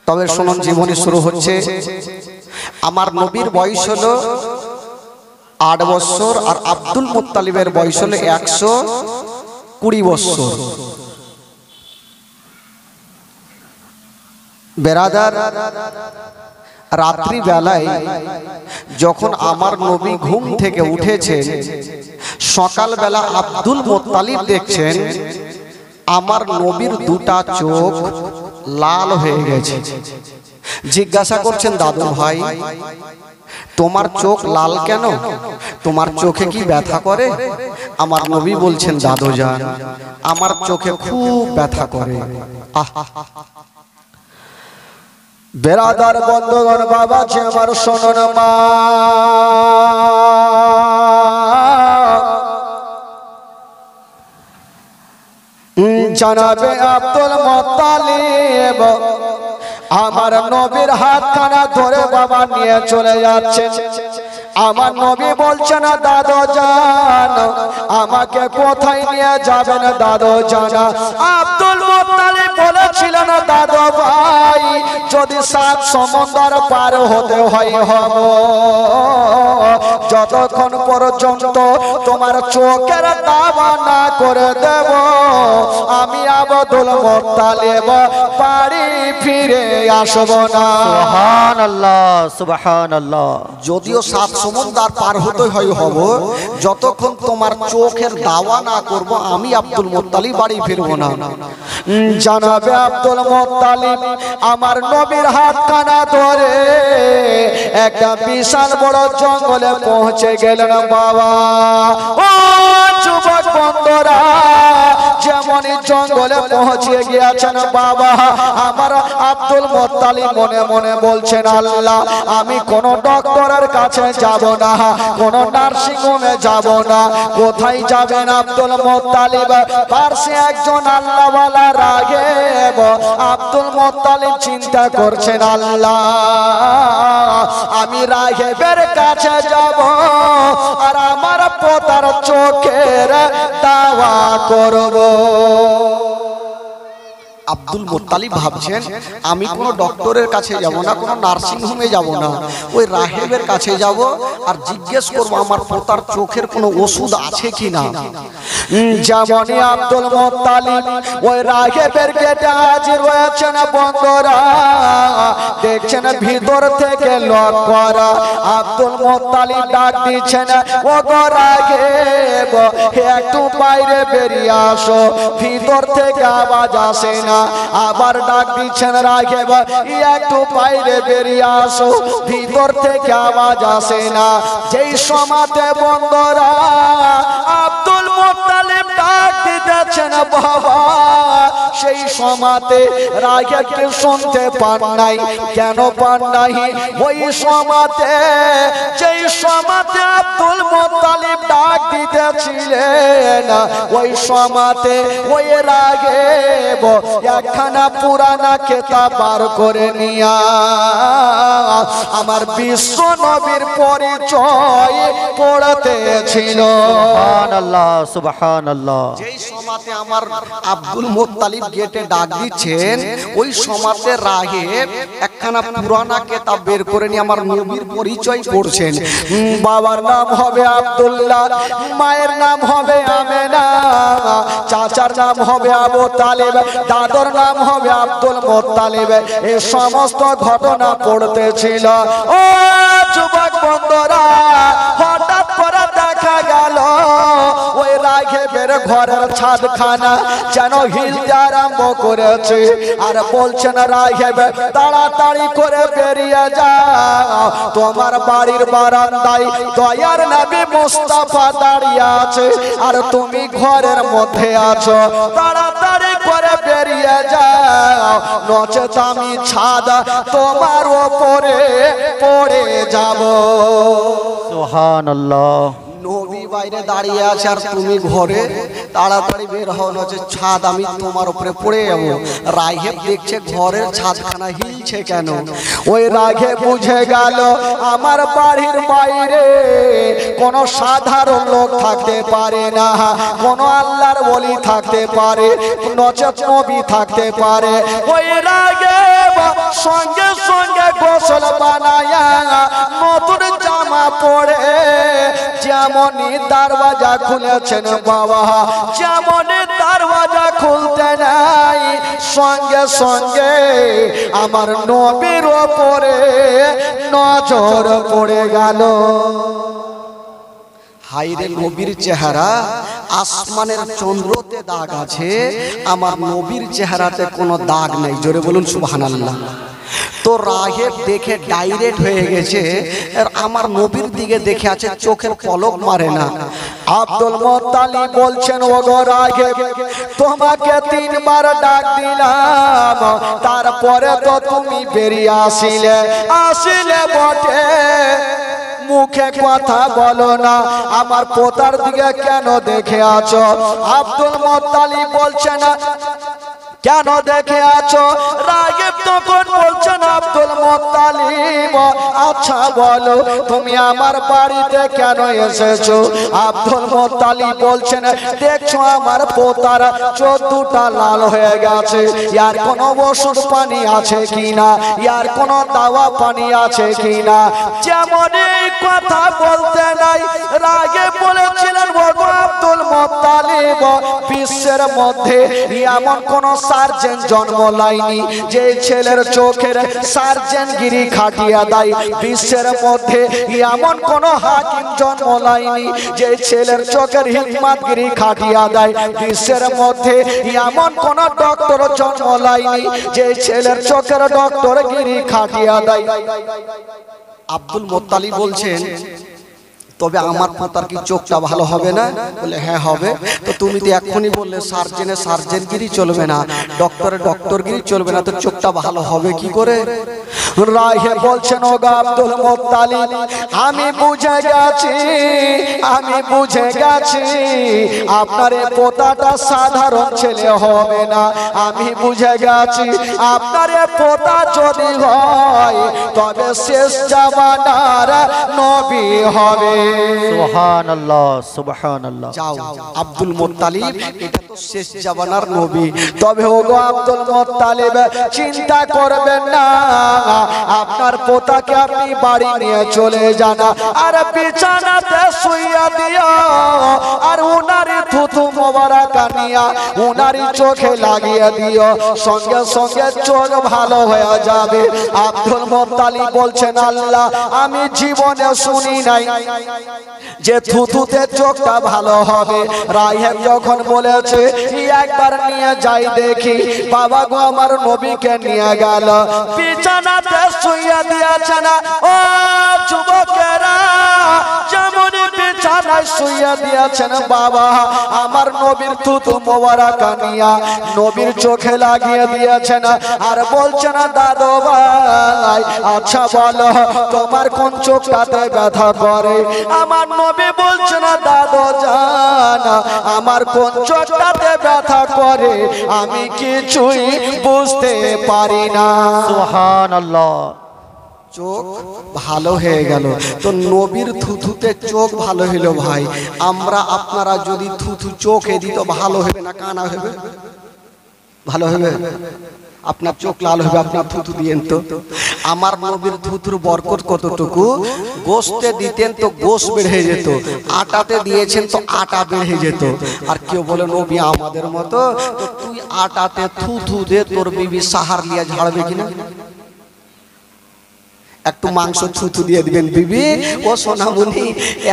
তবে শুনুন, জীবনী শুরু হচ্ছে। আমার নবীর বয়স হলো 8 বছর, আর আব্দুল মুত্তালিবের বয়স হলো 120 বছর। বেরাদার, রাত্রি বেলায় যখন আমার নবী ঘুম থেকে উঠেছেন, সকালবেলা আব্দুল মুত্তালিব দেখছেন আমার নবীর দুটা চোখ লাল হয়ে গেছে। জিজ্ঞাসা করছেন, দাদু ভাই তোমার চোখ লাল কেন? তোমার চোখে কি ব্যথা করে? আমার নবী বলছেন, দাদু জান আমার চোখে খুব ব্যথা করে। বেরাদার বন্ধুগণ, বাবা যে আমার শোনো মা, জানাবে আব্দুল মুত্তালিব আমার নবীর হাতখানা ধরে বাবা নিয়ে চলে যাচ্ছে। আমার নবী বলছেন, দাদু জান আমাকে কোথায় নিয়ে যাবেন দাদু জান? আব্দুল মুত্তালিব বলেছিলেন, দাদু ভাই যদি 7 সমুদ্র পার হতে হয় হব, যতক্ষণ পর্যন্ত তোমার চোখের দাবা না করে দেব আমি আব্দুল মুত্তালিব বাড়ি ফিরে আসব না। সুবহানাল্লাহ, সুবহানাল্লাহ। যদিও 7 সমুদ্র পার হতে হয় হব, যতক্ষণ তোমার চোখের দাওয়া না করব আমি আব্দুল মুত্তালিব বাড়ি ফিরব না। জানাবে আব্দুল মুত্তালিব আমার নবীর হাতখানা ধরে একটা বিশাল বড় জঙ্গলে পৌঁছে গেলেন। বাবা ও যুবক বন্ধুরা, যেমনই জঙ্গলে পৌঁছে গিয়েছেন বাবা, আমার আব্দুল মুত্তালিব মনে মনে বলছেন, আল্লাহ আমি কোন ডক্টরের কাছে যাব না, কোন নার্সিং হোমে যাব না। কোথায় যাবেন আব্দুল মুত্তালিব? পাশে একজন আল্লাহওয়ালা রাগেব। আব্দুল মুত্তালিব চিন্তা করছেন, আল্লাহ আমি রাগেবের কাছে যাব আর আমার পোতার চোখের দাওয়া করব। আব্দুল মুত্তালিব ভাবছেন আমি কোনো ডক্টরের কাছে যাব না, কোনো নার্সিং হোমে যাব না, ওই রাহেবের কাছে যাব আর জিজ্ঞেস করব আমার পোতার চোখের কোনো ওষুধ আছে কিনা। যেমনই আব্দুল মুত্তালিব ওই রাহেবের গেটে হাজির হয়েছেন বন্ধুরা, দেখছেন ভিতর থেকে লক করা। আব্দুল মুত্তালিব ডাক দিচ্ছেন, ও গো রাহেব একটু বাইরে বেরিয়ে আসো। ভিতর থেকে আওয়াজ আসে না। আবার ডাক দিচ্ছেন, রাঘেব একটু বাইরে বেরিয়ে আসো। ভিতর থেকে আওয়াজ আসে না। যেই সময়তে বন্ধুরা আব্দুল মুত্তালিব ডাক দিতেছেন বাবা, সেই সময়তে রাঘেবকে শুনতে পান নাই। কেন পান নাই? ওই সময়তে যেই সময়তে আব্দুল মুত্তালিব ডাক দিতেছিলেন, ওই সময়তে ওই রাঘেব একখানা পুরানা কিতাব বার করে নিয়া আমার বিশ্ব নবীর পরিচয় পড়তেছিল। সুবহানাল্লাহ, সুবহানাল্লাহ। যেই সময়তে আমার আব্দুল মুত্তালিব গেটে ডাক দিচ্ছেন, ওই সময়তে রাহেব একখানা পুরানা কিতাব বের করে নিয়ে আমার নবীর পরিচয় পড়ছেন। বাবার নাম হবে আব্দুল্লাহ, মায়ের নাম হবে আমেনা, চাচার নাম হবে আবু তালেব, দাদর নাম হবে আব্দুল মুত্তালিব। এই সমস্ত ঘটনা পড়তেছিল। ও যুবক বন্ধুরা, হঠাৎ করে দেখা গেল ওই রাঘেবের ঘরের ছাদখানা যেন হিলতে আরম্ভ করেছে। আর বলছেন, রাঘেব তাড়াতাড়ি করে বেরিয়ে যাও, তোমার বাড়ির বারান্দায় দয়ার নবী মুস্তাফা দাঁড়িয়ে আছে আর তুমি ঘরের মধ্যে আছো। তাড়াতাড়ি করে বেরিয়ে যাও, নচেত আমি ছাদ তোমার উপরে পড়ে যাব। সুবহানাল্লাহ। নবী বাইরে দাঁড়িয়ে আছে আর তুমি ঘরে, তাড়াতাড়ি বের হও, নচেত ছাদ আমি তোমার উপরে পড়ে যাব। রাঘেব দেখছে ঘরের ছাদখানা হিলছে কেন। ওই রাঘেব বুঝে গেল আমার বাড়ির বাইরে কোন সাধারণ লোক থাকতে পারে না, কোন আল্লাহর ওলি থাকতে পারে, নচেত নবী থাকতে পারে। ওই রাঘেব সঙ্গে সঙ্গে গোসল বানায়া নতুন জামা পরে যেমনই দরওয়াজা খুলেছেন বাবা, যেমনই দরওয়াজা খুলতে নাই সঙ্গে সঙ্গে আমার নবীর ওপরে নজর পড়ে গেল। হায়রে নবীর চেহারা, আসমানের চন্দ্রতে দাগ আছে, আমার নবীর চেহারাতে কোনো দাগ নেই। জোরে বলুন সুবহানাল্লাহ। তো রাহেব দেখে ডাইরেক্ট হয়ে গেছে, আর আমার নবীর দিকে দেখে আছে, চোখের পলক মারে না। আব্দুল মুত্তালিব বলছেন, ওগো রাহেব, তোমাকে 3 বার ডাক দিলাম, তারপরে তো তুমি বেরিয়ে আসিলে বটে, মুখে কথা বলো না, আমার পোতার দিকে কেন দেখে আছো? আব্দুল মুত্তালিব বলছেন, কেন দেখে আছো? রাগেব তখন বলছেন, আব্দুল মুত্তালিব, আচ্ছা বলো তুমি আমার বাড়িতে কেন এসেছো? আব্দুল মুত্তালিব বলছেন, দেখছো আমার পোতার চোখ দুটা লাল হয়ে গেছে, ইয়ার কোনো ওষুধ পানি আছে কিনা, ইয়ার কোনো দাওয়া পানি আছে কিনা? যেমন এই কথা বলতে নাই, রাগেব বলেছিলেন, ওগো আব্দুল মুত্তালিব, বিশ্বের মধ্যে এমন কোন সার্জেন জন্ম লাইনি যে ছেলের চোখের সার্জেনগিরি খাটিয়া দেয়। বিশ্বের মধ্যে এমন কোন হাকিম জন্ম লাইনি যে ছেলের চোখের হিকমতগিরি খাটিয়া দেয়। বিশ্বের মধ্যে এমন কোন ডক্টর জন্ম লাইনি যে ছেলের চোখের ডক্টরগিরি খাটিয়া দেয়। আব্দুল মুত্তালিব বলছেন, তবে আমার পোতার কি চোখটা ভালো হবে না? বলে হ্যাঁ হবে। তো তুমি তো এখনই বললে সার্জেনগিরি চলবে না, ডক্টরগিরি চলবে না, তো চোখটা ভালো হবে কি করে? রাহে বলছেন, ওগো আব্দুল মুত্তালিব, আমি বুঝে গেছি আপনার এই পোতাটা সাধারণ ছেলে হবে না। আমি বুঝে গেছি আপনার এই পোতা যদি হয় তবে শেষ জামানার নবী হবে। সুবহানাল্লাহ, সুবহানাল্লাহ। যাও আব্দুল মুত্তালিব, এটা তো শেষ জামানার নবী। তবে ওগো আব্দুল মুত্তালিব, চিন্তা করবেন না, আপনার পোতাকে আপনি বাড়ি নিয়ে চলে যান, আর বিছানাতে শুইয়া দিও, আর উনারি থুথু মোবারক আনিয়া উনারি চোখে লাগিয়ে দিও, সঙ্গে সঙ্গে চোখ ভালো হয়ে যাবে। আব্দুল মুত্তালিব বলছেন, আল্লাহ, আমি জীবনে শুনি নাই যে থুথুতে চোখটা ভালো হবে। রাহেব যখন বলেছে একবার নিয়ে যাই দেখি, বাবা গো আমার নবীকে নিয়ে গেল, বিছানাতে শুইয়া দিয়েছেন। ও যুবকেরা, যেমন বিছানায় শুইয়া দিয়েছেন বাবা, আমার নবীর থুথু মোবারক আনিয়া নবীর চোখে লাগিয়ে দিয়েছেন, আর বলছেন, দাদু ভাই, আচ্ছা বলো তোমার কোন চোখটাতে ব্যথা করে? আমার নবী বলছেন, দাদু জান, আমার কোন চোখটাতে ব্যথা করে আমি কিছুই বুঝতে পারি না। সুবহানাল্লাহ। চোখ ভালো হয়ে গেল। তো নবীর থুথুতে চোখ ভালো হলো। ভাই, আমরা আপনারা যদি থুথু চোখে দিত ভালো হবে না কানা হবে? ভালো হবে? আপনার চোখ লাল হবে আপনার থুথু দিয়েন তো। আমার নবীর থুথুর বরকত কতটুকু, গোশতে দিতেন তো গোশ বেড়ে যেত, আটাতে দিয়েছেন তো আটা বেড়ে যেত। আর কেউ বলে নবী আমাদের মতো, তো তুই আটাতে থুথু দে, তোর বিবি সাহার লিয়া ঝাড়বে কিনা? একটু মাংস থুথু দিয়ে দিবেন, বিবি ও সোনামণি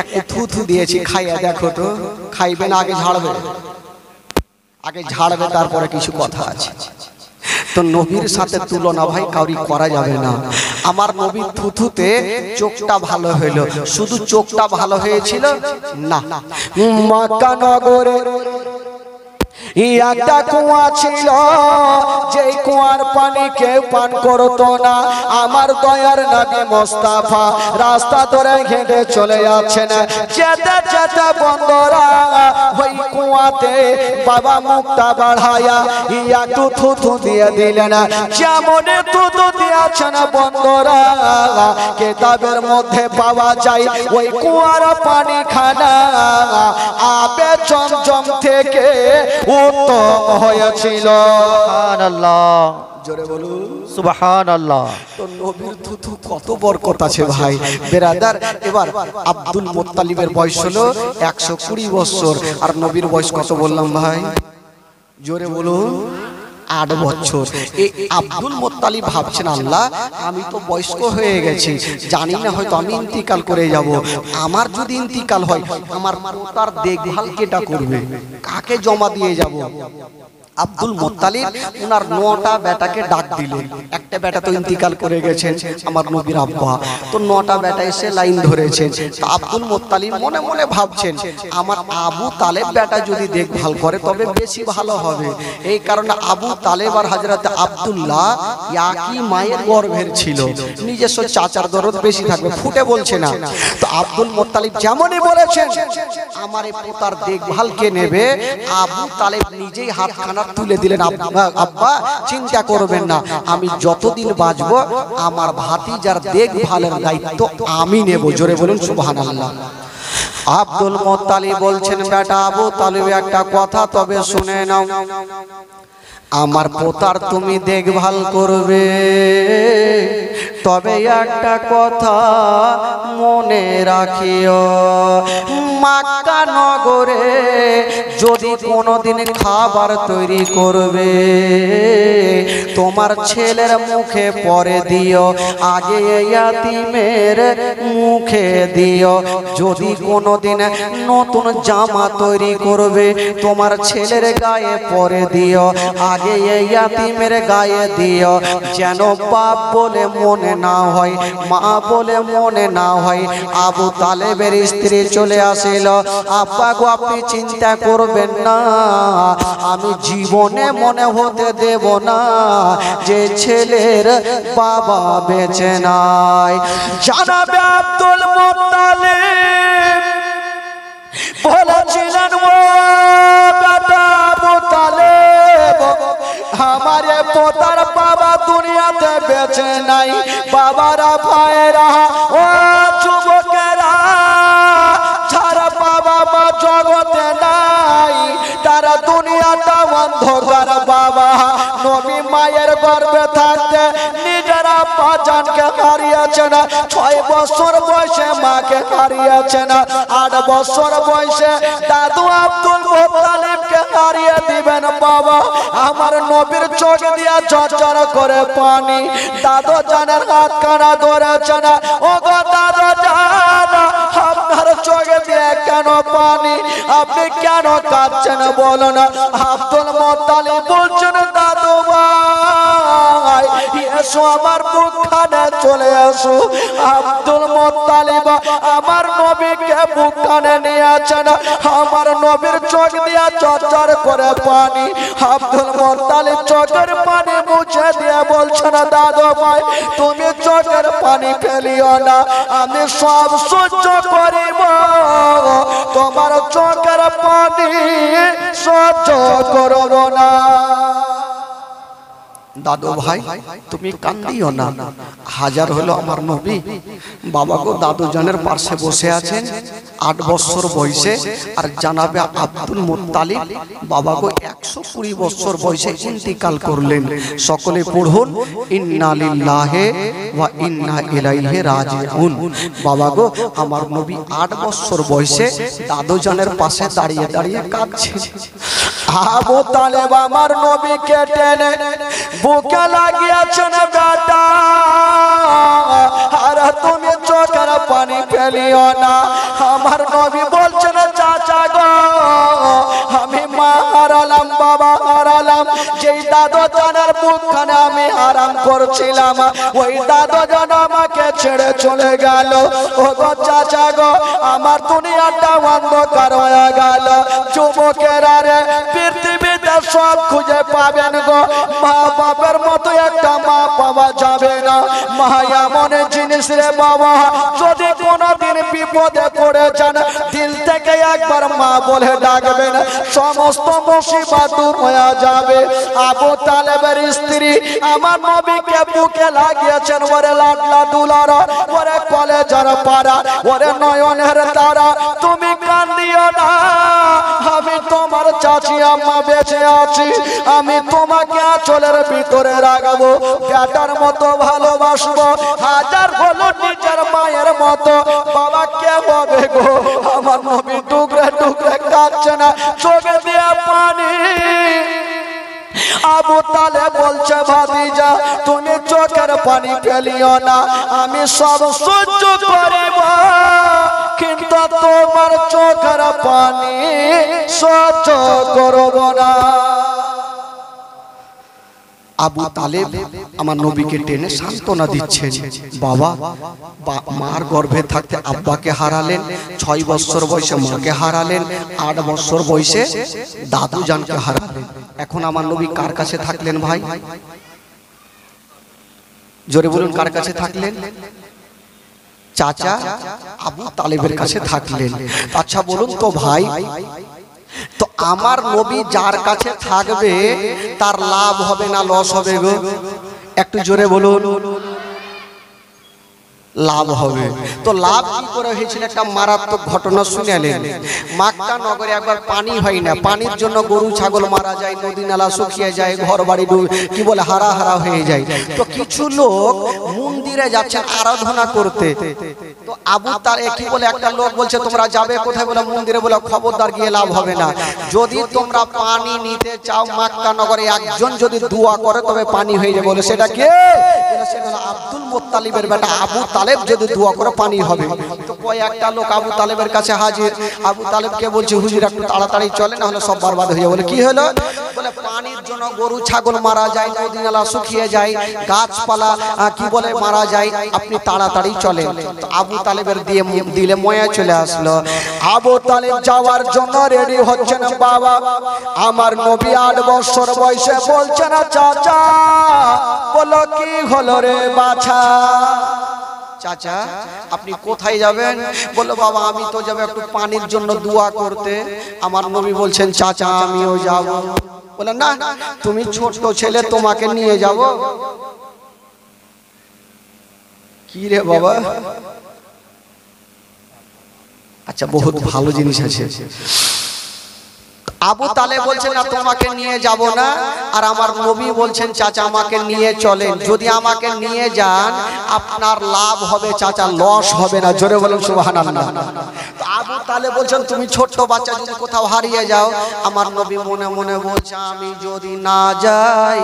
একটু থুথু দিয়েছি খাইয়া দেখো তো। খাইবেন আগে ঝাড়বে, তারপরে কিছু কথা আছে। তো নবীর সাথে তুলনা ভাই কাউরি করা যাবে না। আমার নবীর থুথুতে চোখটা ভালো হইল, শুধু চোখটা ভালো হয়েছিল না। মক্কা নগরে একটা কুয়া ছিল, যেই কুয়ার পানি কেউ পান করতো না। আমার দয়ার নবী মুস্তাফা রাস্তা ধরে হেঁটে চলে যাচ্ছেন, যেতে যেতে বন্ধুরা ওই কুয়াতে বাবা মুখটা বাড়াইয়া একটু থুথু দিয়ে দিলেন। যেমন থুথু দিয়েছেন বন্ধুরা, কিতাবের মধ্যে পাওয়া যায় ওই কুয়ার পানি খানা আবে জমজম থেকে উত্তম হয়েছিল। সুবহানাল্লাহ। জোরে বলুন সুবহানাল্লাহ। তো নবীর থুতু কত বরকত আছে ভাই বেরাদার। এবার আব্দুল মুত্তালিবের বয়স হলো 120 বছর, আর নবীর বয়স কত বললাম ভাই? জোরে বলুন 8 বছর। এই আব্দুল মুত্তালিব ভাবছেন আল্লাহ আমি তো বয়স্ক হয়ে গেছি, জানি না হয়তো আমি ইন্তিকাল করে যাব। আমার যদি ইন্তিকাল হয় আমার পোতার দেখভাল কেটা করবে, কাকে জমা দিয়ে যাব? আব্দুল মুত্তালিব উনার 9টা বেটাকে ডাক দিলেন। একটা বেটা তো ইন্তিকাল করে গেছেন আমার নবীর আব্বা, তো 9টা বেটা এসে লাইন ধরেছেন। তো আব্দুল মুত্তালিব মনে মনে ভাবছেন আমার আবু তালেব বেটা যদি দেখভাল করে তবে বেশি ভালো হবে। এই কারণে আবু তালেব আর হযরত আব্দুল্লাহ একই মায়ের গর্ভের ছিল, নিজস্ব চাচার দরদ বেশি থাকবে, ফুটে বলছে না। তো আব্দুল মুত্তালিব যেমনই বলেছেন আমার এই পোতার দেখভাল কে নেবে, আবু তালেব নিজেই হাতখানা তুলে দিলেন, আব্বা চিন্তা করবেন না, আমি যতদিন বাঁচবো আমার ভাতিজার দেখভালের দায়িত্ব আমি নেব। জোরে বলুন সুবহানাল্লাহ। আব্দুল মুত্তালিব বলছেন বেটা আবু তালেব একটা কথা তবে শুনে নাও, আমার পোতার তুমি দেখভাল করবে, তবে একটা কথা মনে রাখিও, মক্কা নগরে যদি কোনোদিন খাবার তৈরি করবে তোমার ছেলের মুখে পরে দিও, আগে ইয়াতিমের মুখে দিও। যদি কোনোদিন নতুন জামা তৈরি করবে তোমার ছেলের গায়ে পরে দিও, আগে ইয়াতিমের গায়ে দিও, যেন বাপ বলে মনে না হয়, মা বলে মনে না হয়। আবু তালেবের স্ত্রী চলে আসিল, আব্বা গো আপনি চিন্তা করবেন না, আমি জীবনে মনে হতে দেব না যে ছেলের বাবা বেঁচে নাই। জানাবে আব্দুল মুত্তালিব বলেছিলেন ও বেটা আবু তালেব আমার পোতার বাবা দুনিয়াতে বেঁচে নাই। বাবারা ভাইরা ও যুবকেরা যারা বাবা মা জগতে নাই তারা দুনিয়াটা অন্ধকার। বাবা নবী মায়ের গর্ভে থাকতে নিজের আব্বা জানকে হারিয়েছেন, 6 বছর বয়সে মাকে হারিয়েছেন, 8 বছর বয়সে দাদু আব্দুল মুত্তালিবকে হারিয়ে দিবেন। বাবা আমার নবীর চোখ দিয়া ঝরঝর করে পানি, দাদু জানের হাত কানা ধরেছেন, ও গো দাদু জান আপনার চোখে দিয়ে কেন পানি, আপনি কেন কাঁদছেন বলুন? আব্দুল মুত্তালিব বলছেন দাদু ভাই এসো আমার বুকখানে চলে এসো। আব্দুল মুত্তালিব আমার নবীকে বুকখানে নিয়েছেন, আমার নবীর চোখ দিয়া চরচর করে পানি। আব্দুল মুত্তালিব চোখের পানি মুছে দিয়ে বলছেন দাদু ভাই তুমি চোখের পানি ফেলিও না, আমি সব সহ্য করিব, তোমার চোখের পানি সহ্য করব না। দাদু ভাই তুমি কান্দিও না, হাজার হলো আমার নবী। বাবা গো দাদু জানের পাশে বসে আছেন 8 বছর বয়সে, আর জানাবে আব্দুল মুত্তালিব বাবা গো 120 বছর বয়সে ইন্তিকাল করলেন। সকলে পড়ুন ইন্না লিল্লাহি ওয়া ইন্না ইলাইহি রাজিউন। বাবা গো আমার নবী 8 বছর বয়সে দাদু জানের পাশে দাঁড়িয়ে দাঁড়িয়ে কাঁদছে। আবু তালেব আমার নবীকে টেনে বুকে লাগিয়েছেন বেটা, আর তুমি চোখের পানি ফেলিও না। আমার নবী বলছেন চাচা গো আমি মা হারালাম, বাবা হারালাম, যেই দাদু জানের বুকখানে আমি আরাম করছিলাম ওই দাদু জান আমাকে ছেড়ে চলে গেল। ও গো চাচা গো আমার দুনিয়াটা অন্ধকার হয়ে গেল। যুবকেরা রে পৃথিবীতে সব খুঁজে পাবেন গো, মা বাবার মতো একটা মা পাওয়া যাবে না। মা এমন জিনিস রে বাবা, যদি কোনোদিন বিপদে পড়ে যান দিল থেকে একবার মা বলে ডাকবেন, সমস্ত মুসিবত দূর হয়ে যাবে। আবু তালেবের স্ত্রী আমার নবীকে বুকে লাগিয়েছেন, ওরে লাডলা দুলার, ওরে কলেজার পাড়া, ওরে নয়নের তারা, তুমি কান্দিও না, আমি তোমার চাচি আম্মা বেঁচে আছি, আমি তোমাকে আঁচলের ভিতরে রাখবো, বেটার মতো ভালোবাসবো, হাজার হলো নিজের মায়ের মতো। বাবা কে হবে গো? আমার নবী টুকরে টুকরে কাঁদছে না, চোখে দিয়ে পানি। আবু তালেব বলছে ভাতিজা তুমি চোখের পানি ফেলিও না, আমি সব সহ্য করিব, কিন্তু তোমার চোখের পানি সহ্য করব না। আবু তালেব আমার নবীকে টেনে সান্ত্বনা দিচ্ছেন। বাবা মার গর্ভে থাকতে আব্বাকে হারালেন, 6 বছর বয়সে মাকে হারালেন, 8 বছর বয়সে দাদু জানকে হারালেন। এখন আমার নবী কার কাছে থাকলেন ভাই? জোরে বলুন, কার কাছে থাকলেন? চাচা আবু তালেবের কাছে থাকলেন। আচ্ছা বলুন তো ভাই, তো আমার নবী যার কাছে থাকবে তার লাভ হবে না লস হবে গো? একটু জোরে বলুন। লাভ হবে। তো লাভ কি করে হয়েছিল? একটা মারাত্মক ঘটনা শুনেলেন। মক্কা নগরে একবার পানি হয় না, পানির জন্য গরু ছাগল মারা যায়, নদী নালা শুকিয়ে যায়, ঘর বাড়ি কি বলে হারা হারা হয়ে যায়। তো কিছু লোক মন্দিরে যাচ্ছেন আরাধনা করতে। তো আবু তালেব কি বলে, একটা লোক বলছে তোমরা যাবে কোথায়? বলে মন্দিরে। বলে খবরদার, গিয়ে লাভ হবে না। যদি তোমরা পানি নিতে চাও মক্কা নগরে একজন যদি দোয়া করে তবে পানি হয়ে যাবে। বলে সেটা কে? সেটা হলো আব্দুল মুত্তালিবের বেটা আবু তালেব যদি দোয়া করে পানি হবে। তো কয়েকটা লোক আবু তালেবের কাছে হাজির। আবু তালেবকে বলছে হুজুর একটু তাড়াতাড়ি চলে, না হলে সব বরবাদ হয়ে যাবে। বলে কি হলো? বলে পানির জন্য গরু ছাগল মারা যায়, নদী নালা শুকিয়ে যায়, গাছপালা কি বলে মারা যায়, আপনি তাড়াতাড়ি চলেন। তো আবু তালেবের দিলে ময়া চলে আসলো। আবু তালেব যাওয়ার জন্য রেডি হচ্ছেন। বাবা আমার নবী 8 বছর বয়সে বলছে না চাচা, বলো কি হলো রে বাছা? চাচা আপনি কোথায় যাবেন? বললো বাবা আমি তো যাব একটু পানির জন্য দোয়া করতে। আমার নবী বলছেন চাচা আমিও যাব। বলে না, তুমি ছোট ছেলে, তোমাকে নিয়ে যাব। কি রে বাবা? আচ্ছা বহুত ভালো জিনিস আছে। আবু তালেব বলছেন না তোমাকে নিয়ে যাব না, আর আমার নবী বলছেন চাচা আমাকে নিয়ে চলেন। যদি আমাকে নিয়ে যান আপনার লাভ হবে চাচা, লস হবে না। জোরে বলুন সুবহানাল্লাহ। আবু তালেব বলছেন তুমি ছোট্ট বাচ্চা, যদি কোথাও হারিয়ে যাও। আমার নবী মনে মনে বলছে আমি যদি না যাই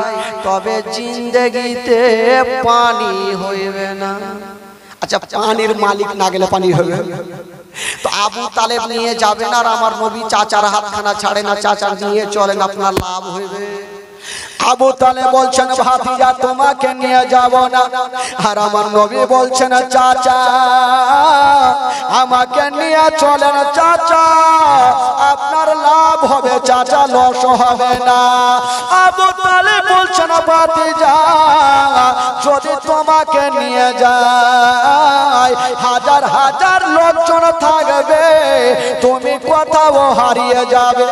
তবে জিন্দেগিতে পানি হইবে না। আচ্ছা পানির মালিক না গেলে পানি হবে? তো আবু তালেব নিয়ে যাবেন, আর আমার নবী চাচার হাতখানা ছাড়ে না, চাচা নিয়ে চলেন, আপনার লাভ হইবে। আবু তালেব বলছেন ভাতিজা তোমাকে নিয়ে যাব না, আর আমার নবী বলছেন চাচা আমাকে নিয়ে চলেন, চাচা আপনার লাভ হবে চাচা, লস হবে না। আবু তালেব বলছেন ভাতিজা যদি তোমাকে নিয়ে যায় হাজার হাজার লোকজন থাকবে, তুমি কোথাও হারিয়ে যাবে।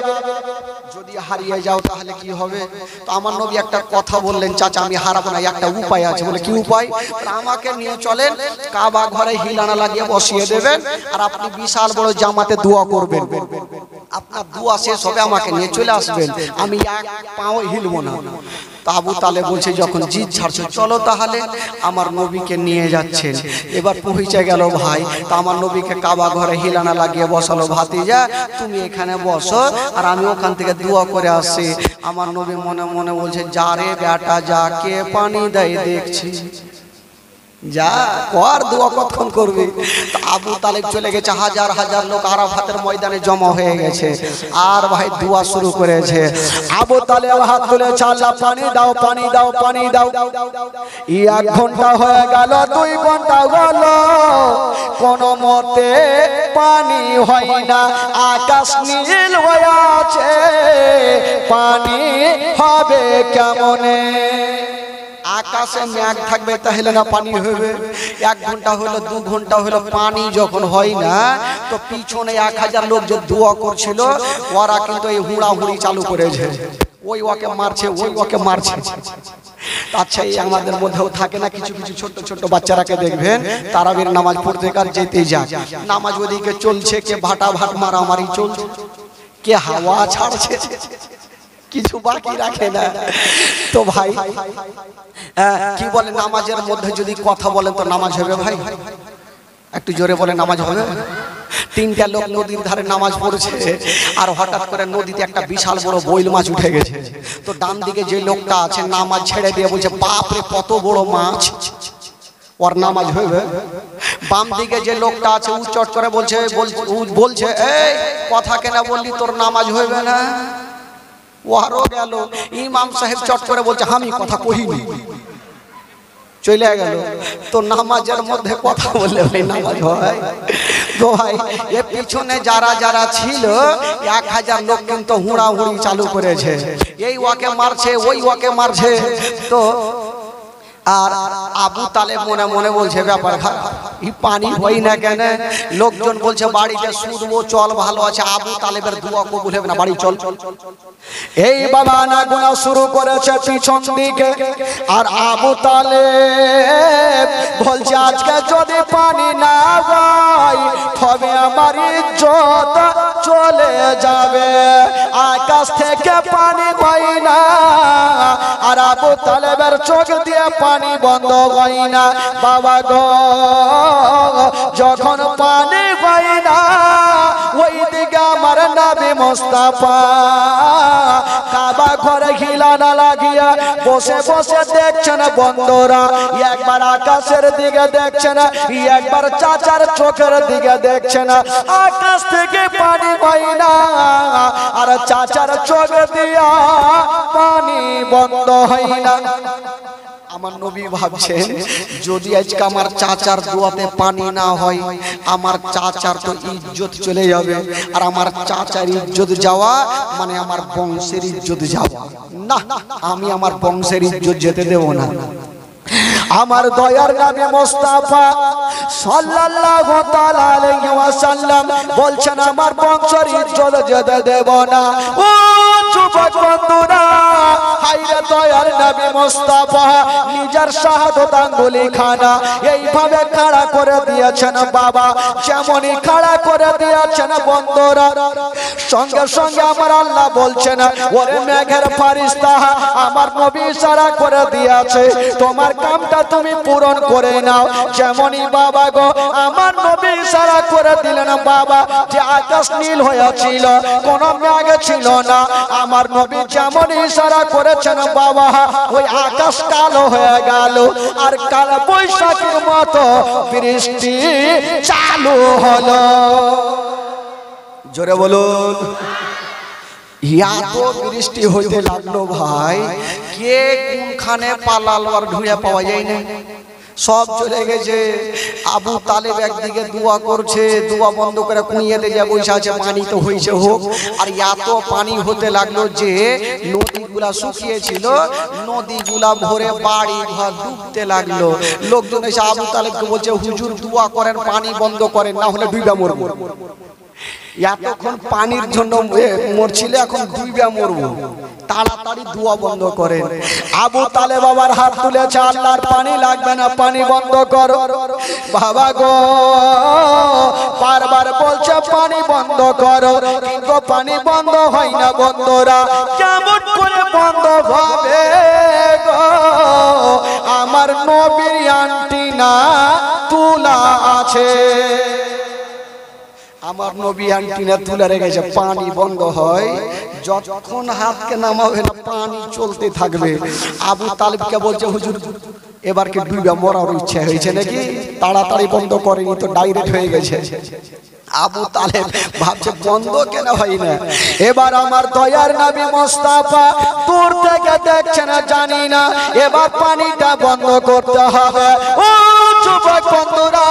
যদি হারিয়ে যাও তাহলে কি হবে? তো আমার নবী একটা কথা বললেন চাচা আমি হারাবো না, একটা উপায় আছে। বলে কি উপায়? আমাকে নিয়ে চলেন, কাবা ঘরে হিলানা লাগিয়ে বসিয়ে দেবেন, আর আপনি বিশাল বড় জামাতে দোয়া করবেন। আপনার দোয়া শেষ হবে আমাকে নিয়ে চলে আসবেন, আমি এক পাও হিলবো না। তো আবু তালেব বলছে যখন জিদ ছাড়ছো চলো তাহলে। আমার নবীকে নিয়ে যাচ্ছেন। এবার পৌঁছে গেল ভাই। তো আমার নবীকে কাবা ঘরে হিলানা লাগিয়ে বসালো, ভাতিজা তুমি এখানে বসো আর আমি ওখান থেকে দোয়া করে আসি। আমার নবী মনে মনে বলছে যা রে বেটা যা, কে পানি দেয় দেখছি, যা কর, দোয়া কতক্ষণ করবি। আবু তালেব চলে গেছে, হাজার হাজার লোক আরাফাতের ময়দানে জমা হয়ে গেছে, আর ভাই দোয়া শুরু করেছে। আবু তালেব হাত তুলেছে আল্লাহ পানি দাও পানি দাও পানি দাও। 1 ঘন্টা হয়ে গেল, 2 ঘন্টা গেল, কোন মতে পানি হয় না। আকাশ নীল হয়ে আছে, পানি হবে কেমনে? আকাশে মেঘ থাকবে তাহলে না পানি হবে? 1 ঘন্টা হলো 2 ঘন্টা হলো, পানি যখন হয় না তো পিছনে 1000 লোক যে দোয়া করছিল ওরা কিন্তু এই হুড়াহুড়ি চালু করেছে, ওই ওকে মারছে ওই ওকে মারছে। আচ্ছা এই আমাদের মধ্যেও থাকে না কিছু কিছু ছোট ছোট বাচ্চারাকে দেখবেন তারাবির নামাজ পড়তে কার যেতেই যায়, নামাজ ওদিকে চলছে, কে ভাটা ভাট মারামারি চলছে, কে হাওয়া ছাড়ছে, কিছু বাকি রাখে না। তো ভাই কি বলে, নামাজের মধ্যে যদি কথা বলেন তো নামাজ হবে ভাই? একটু জোরে বলে, নামাজ হবে? তিনটা লোক নদীর ধারে নামাজ পড়েছে, আর হঠাৎ করে নদীতে একটা বিশাল বড় বৈল মাছ উঠে গেছে। তো ডান দিকে যে লোকটা আছে নামাজ ছেড়ে দিয়ে বলছে, বাপরে কত বড় মাছ, ওর নামাজ হবে? বাম দিকে যে লোকটা আছে ও চট করে বলছে এই কথা কেন বললি, তোর নামাজ হইবে না। ও আরো গেল, ইমাম সাহেব চট করে বলছে আমি কথা কহিনি, চলে গেল। তো নামাজের মধ্যে কথা বললে ভাই নামাজ হয়? তো ভাই এর পিছনে যারা যারা ছিল 1000 লোক কিন্তু হুড়াহুড়ি চালু করেছে, এই ওয়াকে মারছে ওই ওয়াকে মারছে। তো আর আবু তালেব মনে মনে বলছে ব্যাপার খারাপ, এই পানি হই না কেন? লোকজন বলছে বাড়িতে শুধবো, চল ভালো আছে, আবু তালেবের দোয়া কবুল হবে না, বাড়ি চল। এই বাবা না গোনা শুরু করেছে পিছন দিকে, আর আবু তালেব বলছে আজকে যদি পানি না হয় তবে আমার ইজ্জত চলে যাবে, আকাশ থেকে পানি হয় না, আর আবু তালেবের চোখ দিয়ে পানি বন্ধ হয় না। বাবা গো, যখন পানি হয় না ওই দিকে আমার নবী মুস্তাফা কাবা ঘরে খিলানা লাগিয়া বসে বসে দেখছেন বন্ধুরা, একবার আকাশের দিকে দেখছেন, একবার চাচার চোখের দিকে দেখছেন। আকাশ থেকে পানি হয় না, আর চাচার চোখ দিয়া পানি বন্ধ হয় না। আমার নবী ভাবছেন যদি আজকে আমার চাচার দোয়াতে পানি না হয়, আমার চাচার তো ইজ্জত চলে যাবে, আর আমার চাচার ইজ্জত যাওয়া মানে আমার বংশের ইজ্জত যাওয়া। না, আমি আমার বংশের ইজ্জত যেতে দেব না। আমার দয়ার নবী মুস্তাফা সাল্লাল্লাহু তাআলা আলাইহি ওয়াসাল্লাম বলছেন আমার বংশের ইজ্জত যেতে দেব না। ও যুবক বন্ধুরা, হায়রে দয়ার নবী মুস্তাফা নিজের শাহাদাত আঙ্গুলি খানা এইভাবে খাড়া করে দিয়েছেন বাবা, যেমনই খাড়া করে দিয়েছেন বন্ধুরা, সঙ্গে সঙ্গে আমার আল্লাহ বলছেন ওরে মেঘের ফারিস্তা, আমার নবী ইশারা করে দিয়েছে তোমার কামটা তুমি পূরণ করে নাও। যেমনই বাবা গো আমার নবী ইশারা করে দিলেন বাবা, যে আকাশ নীল হয়েছিল কোন মেঘ ছিল না, আমার নবী যেমন ইশারা করেছেন বাবা ওই আকাশ কালো হয়ে গেল, আর কাল বৈশাখীর মতো বৃষ্টি চালু হলো। জোরে বলুন। এত বৃষ্টি হইতে লাগলো ভাই, কে কোনখানে পালালো আর ঢুঁড়ে পাওয়া যায় না, সব চলে গেছে। আবু তালেব একদিকে দোয়া করছে, দোয়া বন্ধ করে কুঁইয়েতে যা বসে আছে, পানি তো হয়েছে হোক, আর এত পানি হতে লাগলো যে নদীগুলা শুকিয়েছিল, নদীগুলা ভরে বাড়ি ঘর ডুবতে লাগলো। লোকজন এসে আবু তালেবকে বলছে হুজুর দোয়া করেন, পানি বন্ধ করেন, না হলে ডুবে মরবো। এতক্ষণ পানির জন্য মরছিল, এখন ডুবে মরবো, তাড়াতাড়ি দোয়া বন্ধ করেন। আবু তালেব বাবার হাত তুলেছে, আল্লাহর পানি লাগবে না, পানি বন্ধ করো। বাবা গো বারবার বলছে পানি বন্ধ করো, কিন্তু পানি বন্ধ হয় না। বন্ধুরা কেমন করে বন্ধ হবে গো, আমার নবীর অ্যান্টিনা তুলা আছে, আমার নবী অ্যান্টিনা তুলে রেখেছে, পানি বন্ধ হয় যতক্ষণ হাতকে নামাবে না পানি চলতে থাকবে। আবু তালেবকে বলছে হুজুর এবার কি ডুবে মরার ইচ্ছা হয়েছে নাকি, তাড়াতাড়ি বন্ধ করেনি তো ডাইরেক্ট হয়ে গেছে। আবু তালেব ভাবছে বন্ধ কেন হয় না। এবার আমার দয়ার নবী মুস্তাফা দূর থেকে দেখছেন, জানি না এবার পানিটা বন্ধ করতে হবে। ও যুবক বন্ধুরা,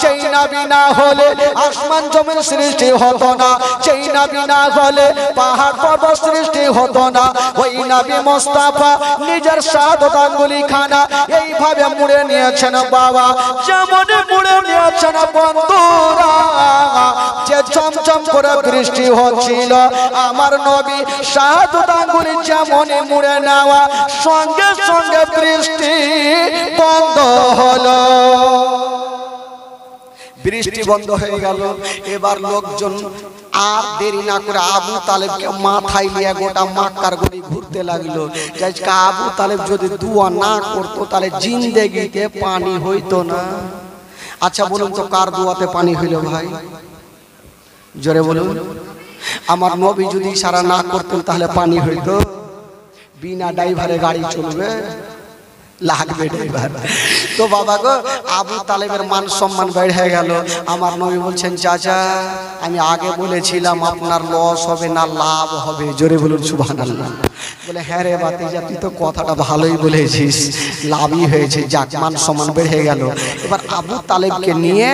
সেই নবী না হলে আসমান জমিন সৃষ্টি হতো না, সেই নবী না হলে পাহাড় পর্বত সৃষ্টি হতো না। ওই নবী মুস্তাফা নিজের শাহাদাত আঙ্গুলি খানা এইভাবে মুড়ে নিয়েছেন বাবা, যেমন মুড়ে নিয়েছেন বন্ধুরা, যে চমচম করে বৃষ্টি হচ্ছিল, আমার নবী শাহাদাত আঙ্গুলি যেমন মুড়ে নেওয়া সঙ্গে সঙ্গে বৃষ্টি বন্ধ হলো। বৃষ্টি বন্ধ হয়ে গেল। এবার লোকজন আর দেরি না করে আবু তালেবকে মাথায় নিয়ে গোটা মক্কার গলি ঘুরতে লাগলো। আবু তালেব যদি দোয়া না করতো তাহলে জিন্দেগিতে পানি হইতো না। আচ্ছা বলুন তো কার দোয়াতে পানি হইল ভাই? জোরে বলুন। আমার নবী যদি ইশারা না করতেন তাহলে পানি হইতো? বিনা ড্রাইভারে গাড়ি চলবে? লাগবে ড্রাইভার। তো বাবা গো, আবু তালেবের মান সম্মান বেড়ে গেল। আমার নবী বলছেন, চাচা আমি আগে বলেছিলাম আপনার লস হবে না লাভ হবে। জোরে বলুন সুবহানাল্লাহ। বলে হ্যাঁ রে ভাতিজা, তুই তো কথাটা ভালোই বলেছিস, লাভই হয়েছে, যাক মান সম্মান বেড়ে গেল। এবার আবু তালেবকে নিয়ে,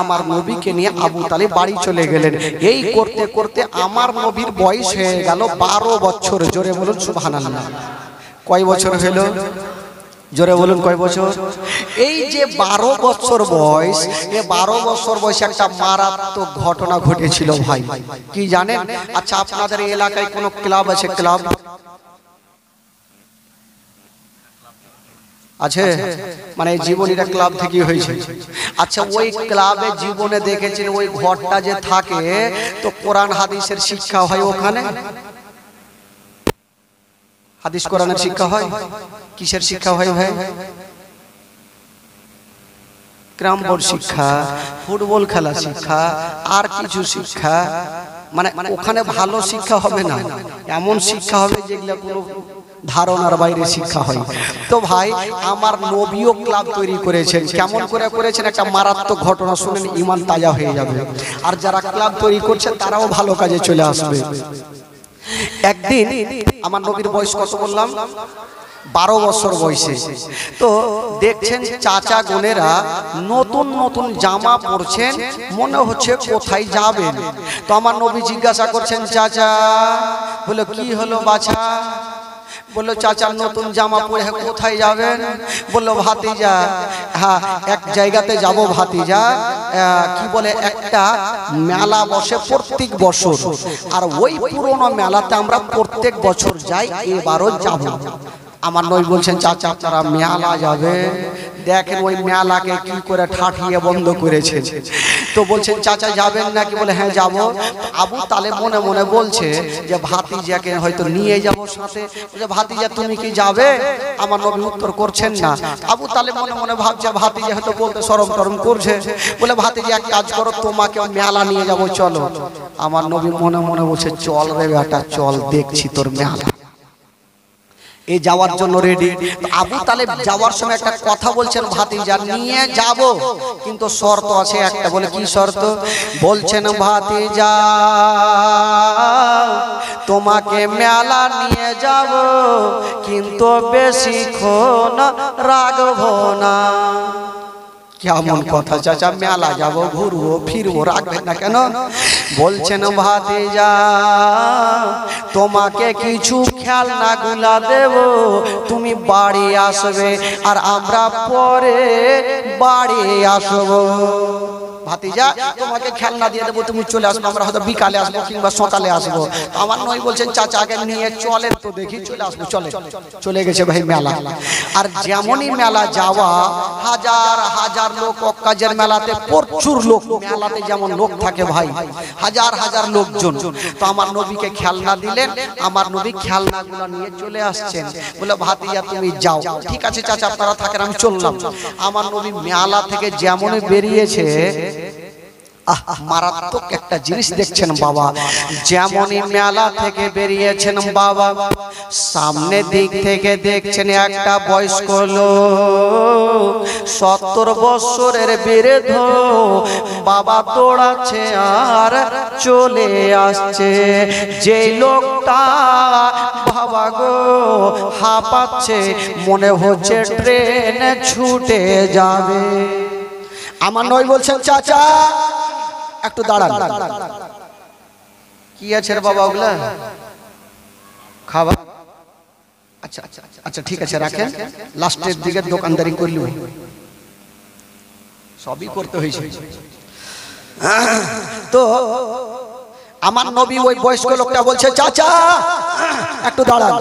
আমার নবীকে নিয়ে আবু তালেব বাড়ি চলে গেলেন। এই করতে করতে আমার নবীর বয়স হয়ে গেল 12 বছর। জোরে বলুন সুবহানাল্লাহ। কয় বছর হলো? জোরে বলুন কয় বছর? এই যে 12 বছর বয়স, এই 12 বছর বয়সে একটা মারাত্মক ঘটনা ঘটেছিল ভাই। কি জানেন? আচ্ছা আপনাদের এলাকায় কোনো ক্লাব আছে? ক্লাব আছে? মানে জীবনীরা ক্লাব থেকে হয়েছে। আচ্ছা ওই ক্লাবে জীবনে দেখেছেন ওই ঘরটা যে থাকে, তো কোরআন হাদিসের শিক্ষা হয় ওখানে? হাদিস কোরআনের শিক্ষা হয়? কিসের শিক্ষা হয় ভাই? গ্রাম বোর্ড শিক্ষা, ফুটবল খেলা শিক্ষা, আর কিছু শিক্ষা। মানে ওখানে ভালো শিক্ষা হবে না, এমন শিক্ষা হবে যেগুলো কোনো ধারণার বাইরে শিক্ষা হয়। তো ভাই আমার নবীও ক্লাব তৈরি করেছেন। কেমন করে করেছেন? একটা মারাত্মক ঘটনা শুনেন, ঈমান তাজা হয়ে যাবে। আর যারা ক্লাব তৈরি করছে তারাও ভালো কাজে চলে আসবে। একদিন আমার নবীর বয়স কত বললাম? 12 বছর বয়সে। তো দেখছেন চাচা বোনেরা নতুন নতুন জামা পরছেন, মনে হচ্ছে কোথায় যাবেন। তো আমার নবী জিজ্ঞাসা করছেন, চাচা। বলে কি হলো বাছা? বললো চাচা নতুন জামা পরে কোথায় যাবেন? বললো ভাতিজা, হ্যাঁ এক জায়গাতে যাব ভাতিজা। কি বলে, একটা মেলা বসে প্রত্যেক বছর, আর ওই পুরনো মেলাতে আমরা প্রত্যেক বছর যাই, এবারও যাব। আমার নবী বলছেন, চাচা আপনারা মেলা যাবে? দেখেন ওই মেলাকে কি করে ঠাঠিয়ে বন্ধ করেছে। তো বলছেন চাচা যাবেন নাকি? বলে হ্যাঁ যাব। আবু তালেব মনে মনে বলছে যে ভাতিজাকে হয়তো নিয়ে যাব সাথে। বলে ভাতিজা তুমি কি যাবে? আমার নবী উত্তর করছেন না। আবু তালেব মনে মনে ভাবছে ভাতিজা হয়তো বলতে শরম টরম করছে। বলে ভাতিজা এক কাজ করো, তোমাকে মেলা নিয়ে যাব, চলো। আমার নবী মনে মনে বলছে, চল রে বেটা চল, দেখছি তোর মেলা। এই যাওয়ার জন্য রেডি। আবু তালেব যাওয়ার সময় একটা কথা বলছেন, ভাতিজা নিয়ে যাব, কিন্তু শর্ত আছে একটা। বলে কি শর্ত? বলছেন ভাতিজা তোমাকে মেলা নিয়ে যাব, কিন্তু বেশিক্ষণ রাখবো না। কেমন কথা চাচা? মেলা যাব, ঘুরবো ফিরবো, রাখবেন না কেন? বলছেন ভাতিজা তোমাকে কিছু খেলনা গুলা দেব, তুমি বাড়ি আসবে, আর আমরা পরে বাড়ি আসবো। ভাতিজা তোমাকে খেলনা দিয়ে দেবো, তুমি চলে আসবে, আমরা হয়তো বিকালে আসবো কিংবা সকালে আসবো। আমার নয় বলছেন চাচা আগে নিয়ে চলেন তো দেখি, চলে আসবো। চলে চলে গেছে ভাই মেলা। আর যেমনই মেলা যাওয়া, হাজার হাজার লোক, কাজের মেলাতে প্রচুর লোক, মেলাতে যেমন লোক থাকে ভাই, হাজার হাজার লোকজন। তো আমার নবীকে খেলনা দিলেন, আমার নবী খেলনাগুলো নিয়ে চলে আসছেন। বলে ভাতিজা তুমি যাও। ঠিক আছে চাচা আপনারা থাকেন, আমি চললাম। আমার নবী মেলা থেকে যেমনই বেরিয়েছে, মারাত্মক একটা জিনিস দেখছেন বাবা। যেমনই মেলা থেকে বেরিয়েছেন বাবা, সামনে দিক থেকে দেখছেন একটা বয়স্ক লোক, 70 বছরের বৃদ্ধ বাবা দৌড়াচ্ছে আর চলে আসছে। যে লোকটা বাবা গো হাঁপাচ্ছে, মনে হচ্ছে ট্রেন ছুটে যাবে। আমার নয় বলছেন চাচা একটু দাঁড়ান। কি আছে রে বাবা ওগুলা? খাবার? আচ্ছা আচ্ছা আচ্ছা ঠিক আছে রাখেন, লাস্টের দিকে দোকানদারি করলি, সবই করতে হয়েছে। তো আমার নবী ওই বয়স্ক লোকটা বলছে চাচা একটু দাঁড়ান।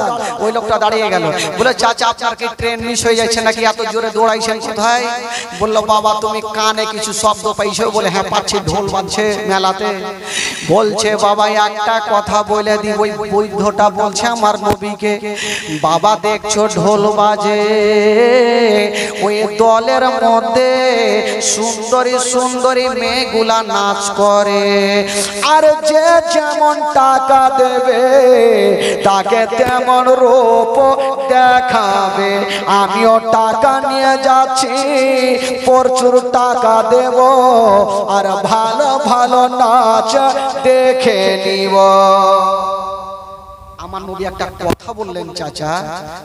ওই লোকটা দাঁড়িয়ে গেল, বলে চাচা আপনার কি ট্রেন মিস হয়ে যাচ্ছে নাকি, এত জোরে দৌড়াইছেন কোথায়? বললো বাবা তুমি কানে কিছু শব্দ পাইছো? বলে হ্যাঁ পাচ্ছি, ঢোল বাজছে মেলাতে। বলছে বাবা একটা কথা বলে দি, ওই বৈধটা বলছে আমার নবীকে, বাবা দেখছো ঢোল বাজে, ওই দলের মধ্যে সুন্দরী সুন্দরী মেয়েগুলা নাচ করে, আর যে যেমন টাকা দেবে তাকে তেমন রূপ দেখাবে। আমিও টাকা নিয়ে যাচ্ছি, প্রচুর টাকা দেব, আর ভালো ভালো নাচ দেখে নিব। আমার নবী একটা কথা বললেন, চাচা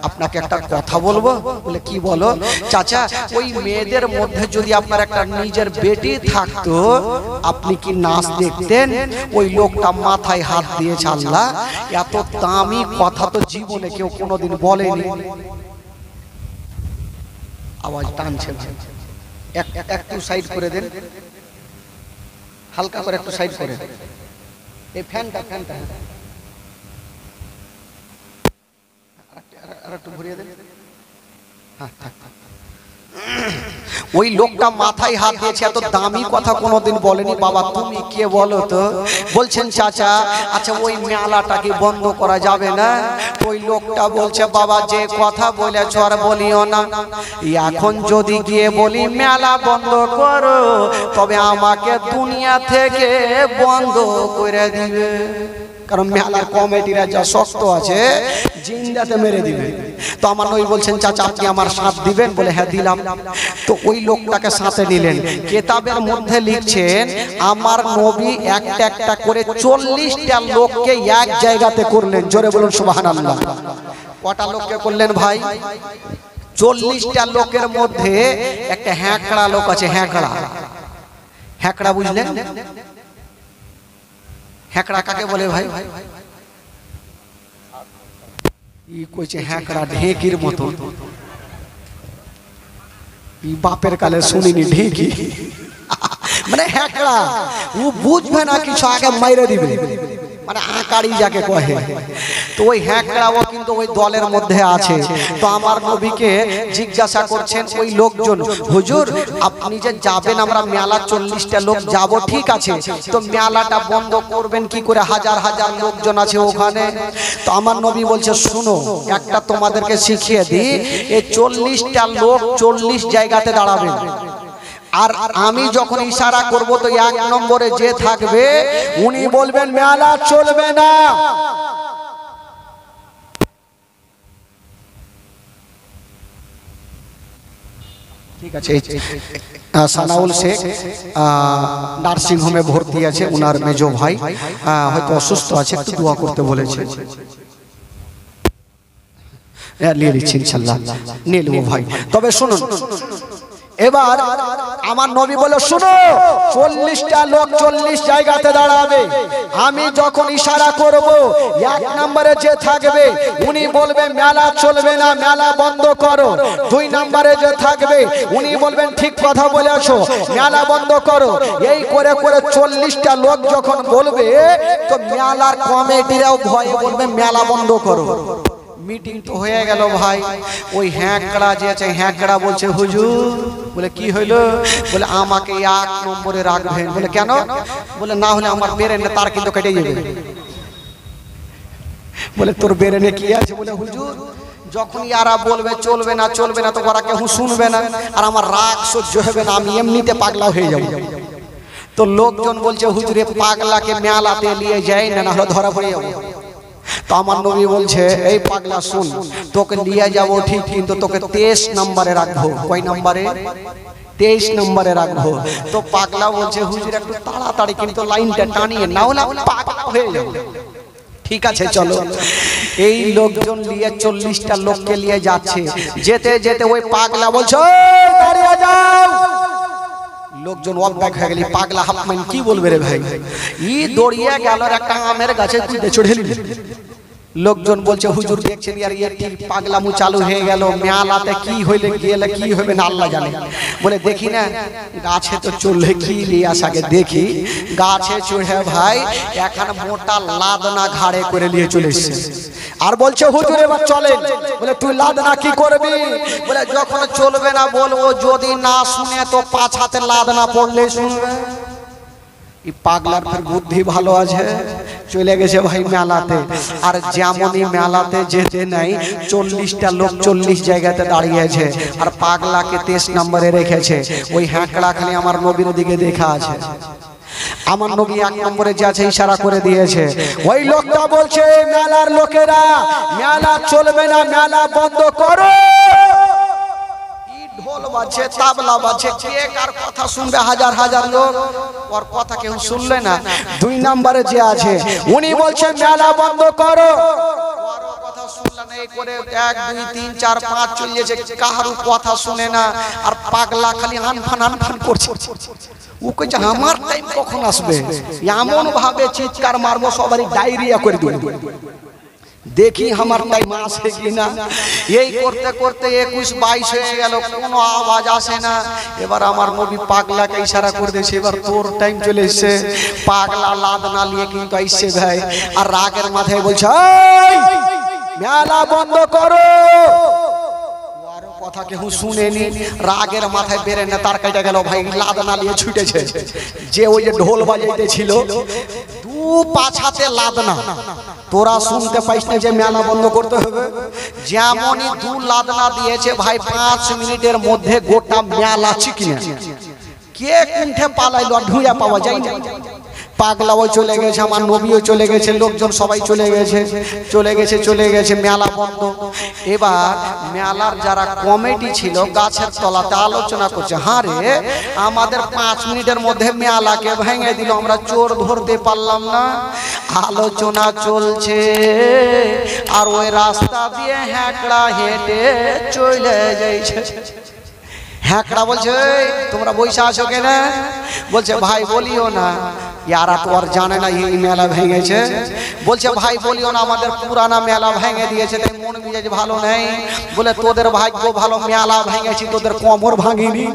আপনাকে একটা কথা বলবো। বলে কি বলো? চাচা ওই মেয়েদের মধ্যে যদি আপনার একটা নিজের বেটি থাকতো, আপনি কি নাচ দেখতেন? ওই লোকটা মাথায় হাত দিয়েছে। আল্লাহ, এত দামি কথা তো জীবনে কেউ কোনোদিন বলেনি। আওয়াজ টানছে, একটু সাইড করে দেন, হালকা করে একটু সাইড করে। এই ফ্যানটা একটু ঘুরিয়ে দেন। ওই লোকটা মাথায় হাত দিয়েছে, এত দামি কথা কোনোদিন বলেনি। বাবা তুমি কে বলো তো? বলছেন চাচা আচ্ছা ওই মেলাটা কি বন্ধ করা যাবে না? ওই লোকটা বলছে বাবা যে কথা বলেছ আর বলিও না, এখন যদি গিয়ে বলি মেলা বন্ধ করো, তবে আমাকে দুনিয়া থেকে বন্ধ করে দিবে, কারণ মেলার কমিটিরা যা শক্ত আছে জিন্দাতে মেরে দিবে। তো আমার নবী বলছেন চাচা আপনি আমার সাথ দিবেন? বলে হ্যাঁ দিলাম। তো ওই লোকটাকে সাথে নিলেন। কেতাবের মধ্যে লিখছেন আমার নবী একটা একটা করে 40টা লোককে এক জায়গাতে করলেন। জোরে বলুন সুবহানাল্লাহ। কটা লোককে করলেন ভাই? 40টা লোকের মধ্যে একটা হ্যাঁকড়া লোক আছে। হ্যাঁকড়া বুঝলেন? হ্যাঁকড়া কাকে বলে ভাই? ই কইছে হ্যাঁকড়া ঢেকির মতো। বাপের কালে শুনিনি ঢেকি মানে হ্যাঁকড়া। ও বুঝবে না কিছু, আগে মাইরে দিবে, মানে আকারি যাকে কহে। তো ওই হ্যাঁকড়াও কিন্তু ওই দলের মধ্যে আছে। তো আমার নবীকে জিজ্ঞাসা করছেন ওই লোকজন, হুজুর আপনি যে যাবেন, আমরা মেলা 40টা লোক যাব, ঠিক আছে, তো মেলাটা বন্ধ করবেন কি করে? হাজার হাজার লোকজন আছে ওখানে। তো আমার নবী বলছে শুনো একটা তোমাদেরকে শিখিয়ে দিই, এই 40টা লোক 40 জায়গাতে দাঁড়াবেন, আর আমি যখন ইশারা করব তো 1 নম্বরে যে থাকবে উনি বলবেন মেলা চলবে না। ঠিক আছে। সানাউল শেখ নার্সিং হোমে ভর্তি আছে, ওনার মেজো ভাই হয়তো অসুস্থ আছে, একটু দোয়া করতে বলেছে। নিয়ে নিচ্ছি ইনশাআল্লাহ, নিয়ে নেবো ভাই। তবে শুনুন এবার আমার নবী বলে শুনো 40টা লোক 40 জায়গাতে দাঁড়াবে, আমি যখন ইশারা করব 1 নম্বরে যে থাকবে উনি বলবেন মেলা চলবে না, মেলা বন্ধ করো। 2 নম্বরে যে থাকবে উনি বলবেন ঠিক কথা বলেছো, মেলা বন্ধ করো। এই করে করে 40টা লোক যখন বলবে তো মেলার কমিটিরাও ভয়ে বলবে মেলা বন্ধ করো। মিটিং তো হয়ে গেল ভাই। ওই হ্যাঁকড়া যে আছে, হ্যাঁকড়া বলছে হুজুর, বলে কি হইলো? বলে আমাকে 1 নম্বরে রাখবেন। বলে কেন? বলে না হলে আমার বেরেনে তার কিন্তু কেটে যাবে। বলে তোর বেরেনে কি আছে? বলে হুজুর যখন ইয়ারা বলবে চলবে না চলবে না তো ওরা কেউ শুনবে না, আর আমার রাগ সহ্য হবে না, আমি এমনিতে পাগলা হয়ে যাব। তো লোকজন বলছে হুজুরে পাগলাকে মেলাতে নিয়ে যাই না, না হলে ধরা পড়ে যাবো। তো আমার নবী বলছে এই পাগলা শুন, তোকে নিয়ে যাবো ঠিক, কিন্তু তোকে 23 নম্বরে রাখবো। কয় নম্বরে? 23 নম্বরে রাখবো। তো পাগলা বলছে হুজুর একটু তাড়াতাড়ি কিন্তু লাইনটা টানিয়ে, না হলে আমি পাগলা হয়ে যাবো। ঠিক আছে চলো। এই লোকজন নিয়ে 40টা লোককে নিয়ে যাচ্ছে, যেতে যেতে ওই পাগলা বলছে দাঁড়িয়ে যাও। লোকজন অবাক হয়ে গেল, পাগলা হাফমাইন কি বলবে রে ভাই? ই দৌড়িয়ে গেল একটা আমের গাছে চড়ে নিল। লোকজন বলছে হুজুর দেখছেন আর ইয়ে ঠিক পাগলামু চালু হয়ে গেল, মেলাতে কি হইলে গেলে কি হবে না আল্লাহ জানে। বলে দেখি না গাছে তো চললে কি লিয়াস, আগে দেখি। গাছে চড়ে ভাই এখন মোটা লাদনা ঘাড়ে করে নিয়ে চলে এসেছে। আর বলছে হুজুর এবার চলে। বলে তুই লাদনা কি করবি? বলে যখন চলবে না বলবো, যদি না শুনে তো 5 হাতে লাদনা পড়লে শুনবে। এই পাগলার ফের বুদ্ধি ভালো আছে, চলে গেছে ভাই মেলাতে। আর যেমনই মেলাতে যেতে নাই 40টা লোক 40 জায়গাতে দাঁড়িয়েছে, আর পাগলাকে 23 নম্বরে রেখেছে। ওই হ্যাঁকড়া খালি আমার নবীর দিকে দেখা আছে। আমার নবী 1 নম্বরে যে আছে ইশারা করে দিয়েছে। ওই লোকটা বলছে মেলার লোকেরা মেলা চলবে না, মেলা বন্ধ করো। ঢোল বাজছে, তাবলা বাজছে, কে কার কথা শুনবে? হাজার হাজার লোক, ওর কথা কেউ শুনলে না। 2 নম্বরে যে আছে উনি বলছেন মেলা বন্ধ করো। কথা শুনলেন এই করে 1 2 3 4 5 চলেছে, কারো কথা শুনে না। আর পাগলা খালি আনফান করছে। ও কইছে আমার টাইম কখন আসবে? এমন ভাবে চিৎকার মারবো সবারই ডায়রিয়া করে দেব, দেখি আমার টাইম আসে কিনা। এই করতে করতে 21 22 হয়ে গেল, কোনো আওয়াজ আসে না। এবার আমার নবী পাগলাকে ইশারা করে দিয়েছে, এবার তোর টাইম চলে এসেছে। পাগলা লাদনা নিয়ে কিন্তু আইছে ভাই, আর রাগের মাথায় বলছে এই মেলা বন্ধ করো। কথা কেউ শুনেনি, রাগের মাথায় বেরে না তার কেটে গেল ভাই, লাদনা নিয়ে ছুটেছে। যে ওই যে ঢোল বাজাইতে ছিল 2-5 হাতে লাদনা, তোরা শুনতে পাইস না যে মেলা বন্ধ করতে হবে? যেমনই 2 লাদনা দিয়েছে ভাই, 5 মিনিটের মধ্যে গোটা মেলা চিকিনে। কে কুণ্ঠে পালাইলো, ঢুঁয়া পাওয়া যায় না। পাগলাও চলে গেছে, আমার নবীও চলে গেছে, লোকজন সবাই চলে গেছে, মেলা বন্ধ। এবার মেলার যারা কমিটি ছিল গাছের তলাতে আলোচনা করছে, হ্যাঁ রে আমাদের 5 মিনিটের মধ্যে মেলাকে ভেঙে দিল, আমরা চোর ধরতে পারলাম না। আলোচনা চলছে, আর ওই রাস্তা দিয়ে হ্যাঁকড়া হেঁটে চলে যাইছে। হ্যাঁকড়া বলছে তোমরা বইসা আছো কেন? বলছে ভাই বলিও না, ইয়ারা তো আর জানে না এই মেলা ভেঙেছে। বলছে ভাই বলিও না, আমাদের পুরানা মেলা ভেঙে দিয়েছে, তাই মন মেজাজ ভালো নেই। বলে তোদের ভাগ্য ভালো, মেলা ভেঙেছি, তোদের কোমর ভাঙিনি।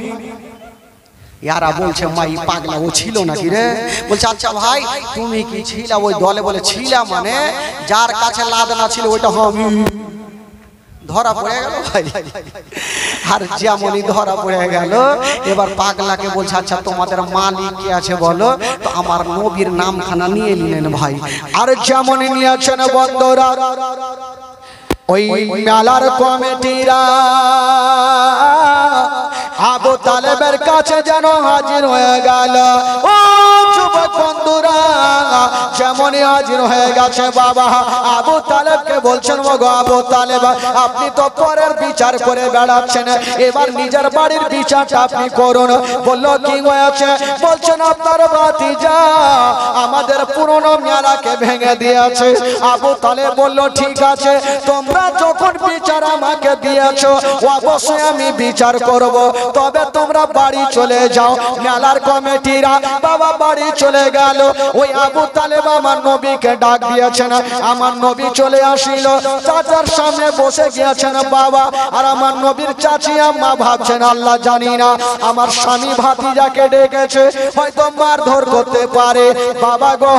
ইয়ারা বলছে মাই পাগলা ও ছিল নাকি রে? বলছে আচ্ছা ভাই তুমি কি ছিলা ওই দলে? বলে ছিলাম, মানে যার কাছে লাদনা ছিল ওইটা আমি। ধরা পড়ে গেল ভাই, আর যেমনই ধরা পড়ে গেল এবার পাগলাকে বলছে আচ্ছা তোমাদের মালিক কে আছে বলো? তো আমার নবীর নামখানা নিয়ে নিলেন ভাই। আর যেমনই নিয়েছেন বন্ধুরা, ওই মেলার কমিটিরা আবু তালেবের কাছে যেন হাজির হয়ে গেল। ও যুবক বন্ধুরা, যেমনই হাজির হয়ে গেছে বাবা, আবু তালেবকে বলছেন ওগো আবু তালেব, আপনি তো পরের বিচার করে বেড়াচ্ছেন, এবার নিজের বাড়ির বিচারটা আপনি করুন। বলল কি হয়েছে? বলছেন আপনার ভাতিজা আমাদের পুরনো মেলাকে ভেঙে দিয়েছে। আবু তালেব বলল ঠিক আছে, তোমরা যখন বিচার আমাকে দিয়েছো অবশ্যই আমি বিচার করব, তবে তোমরা বাড়ি চলে যাও। মেলার কমিটিরা বাবা বাড়ি চলে গেল। ওই আবু তালেব আমার নবীকে ডাক দিয়েছেন, আমার নবী চলে আসিল, চাচার সামনে বসে গিয়েছেন বাবা। আর আমার নবীর চাচি আম্মা ভাবছেন আল্লাহ জানি না আমার স্বামী ভাতিজাকে ডেকেছে, হয়তো মারধর করতে পারে। বাবা গো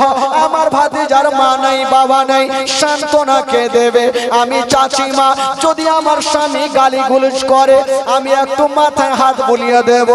আমার ভাতিজার মা নাই বাবা নাই, সান্ত্বনা কে দেবে? আমি চাচিমা যদি আমার স্বামী গালিগুলোজ করে আমি একটু মাথায় হাত বুলিয়ে দেব।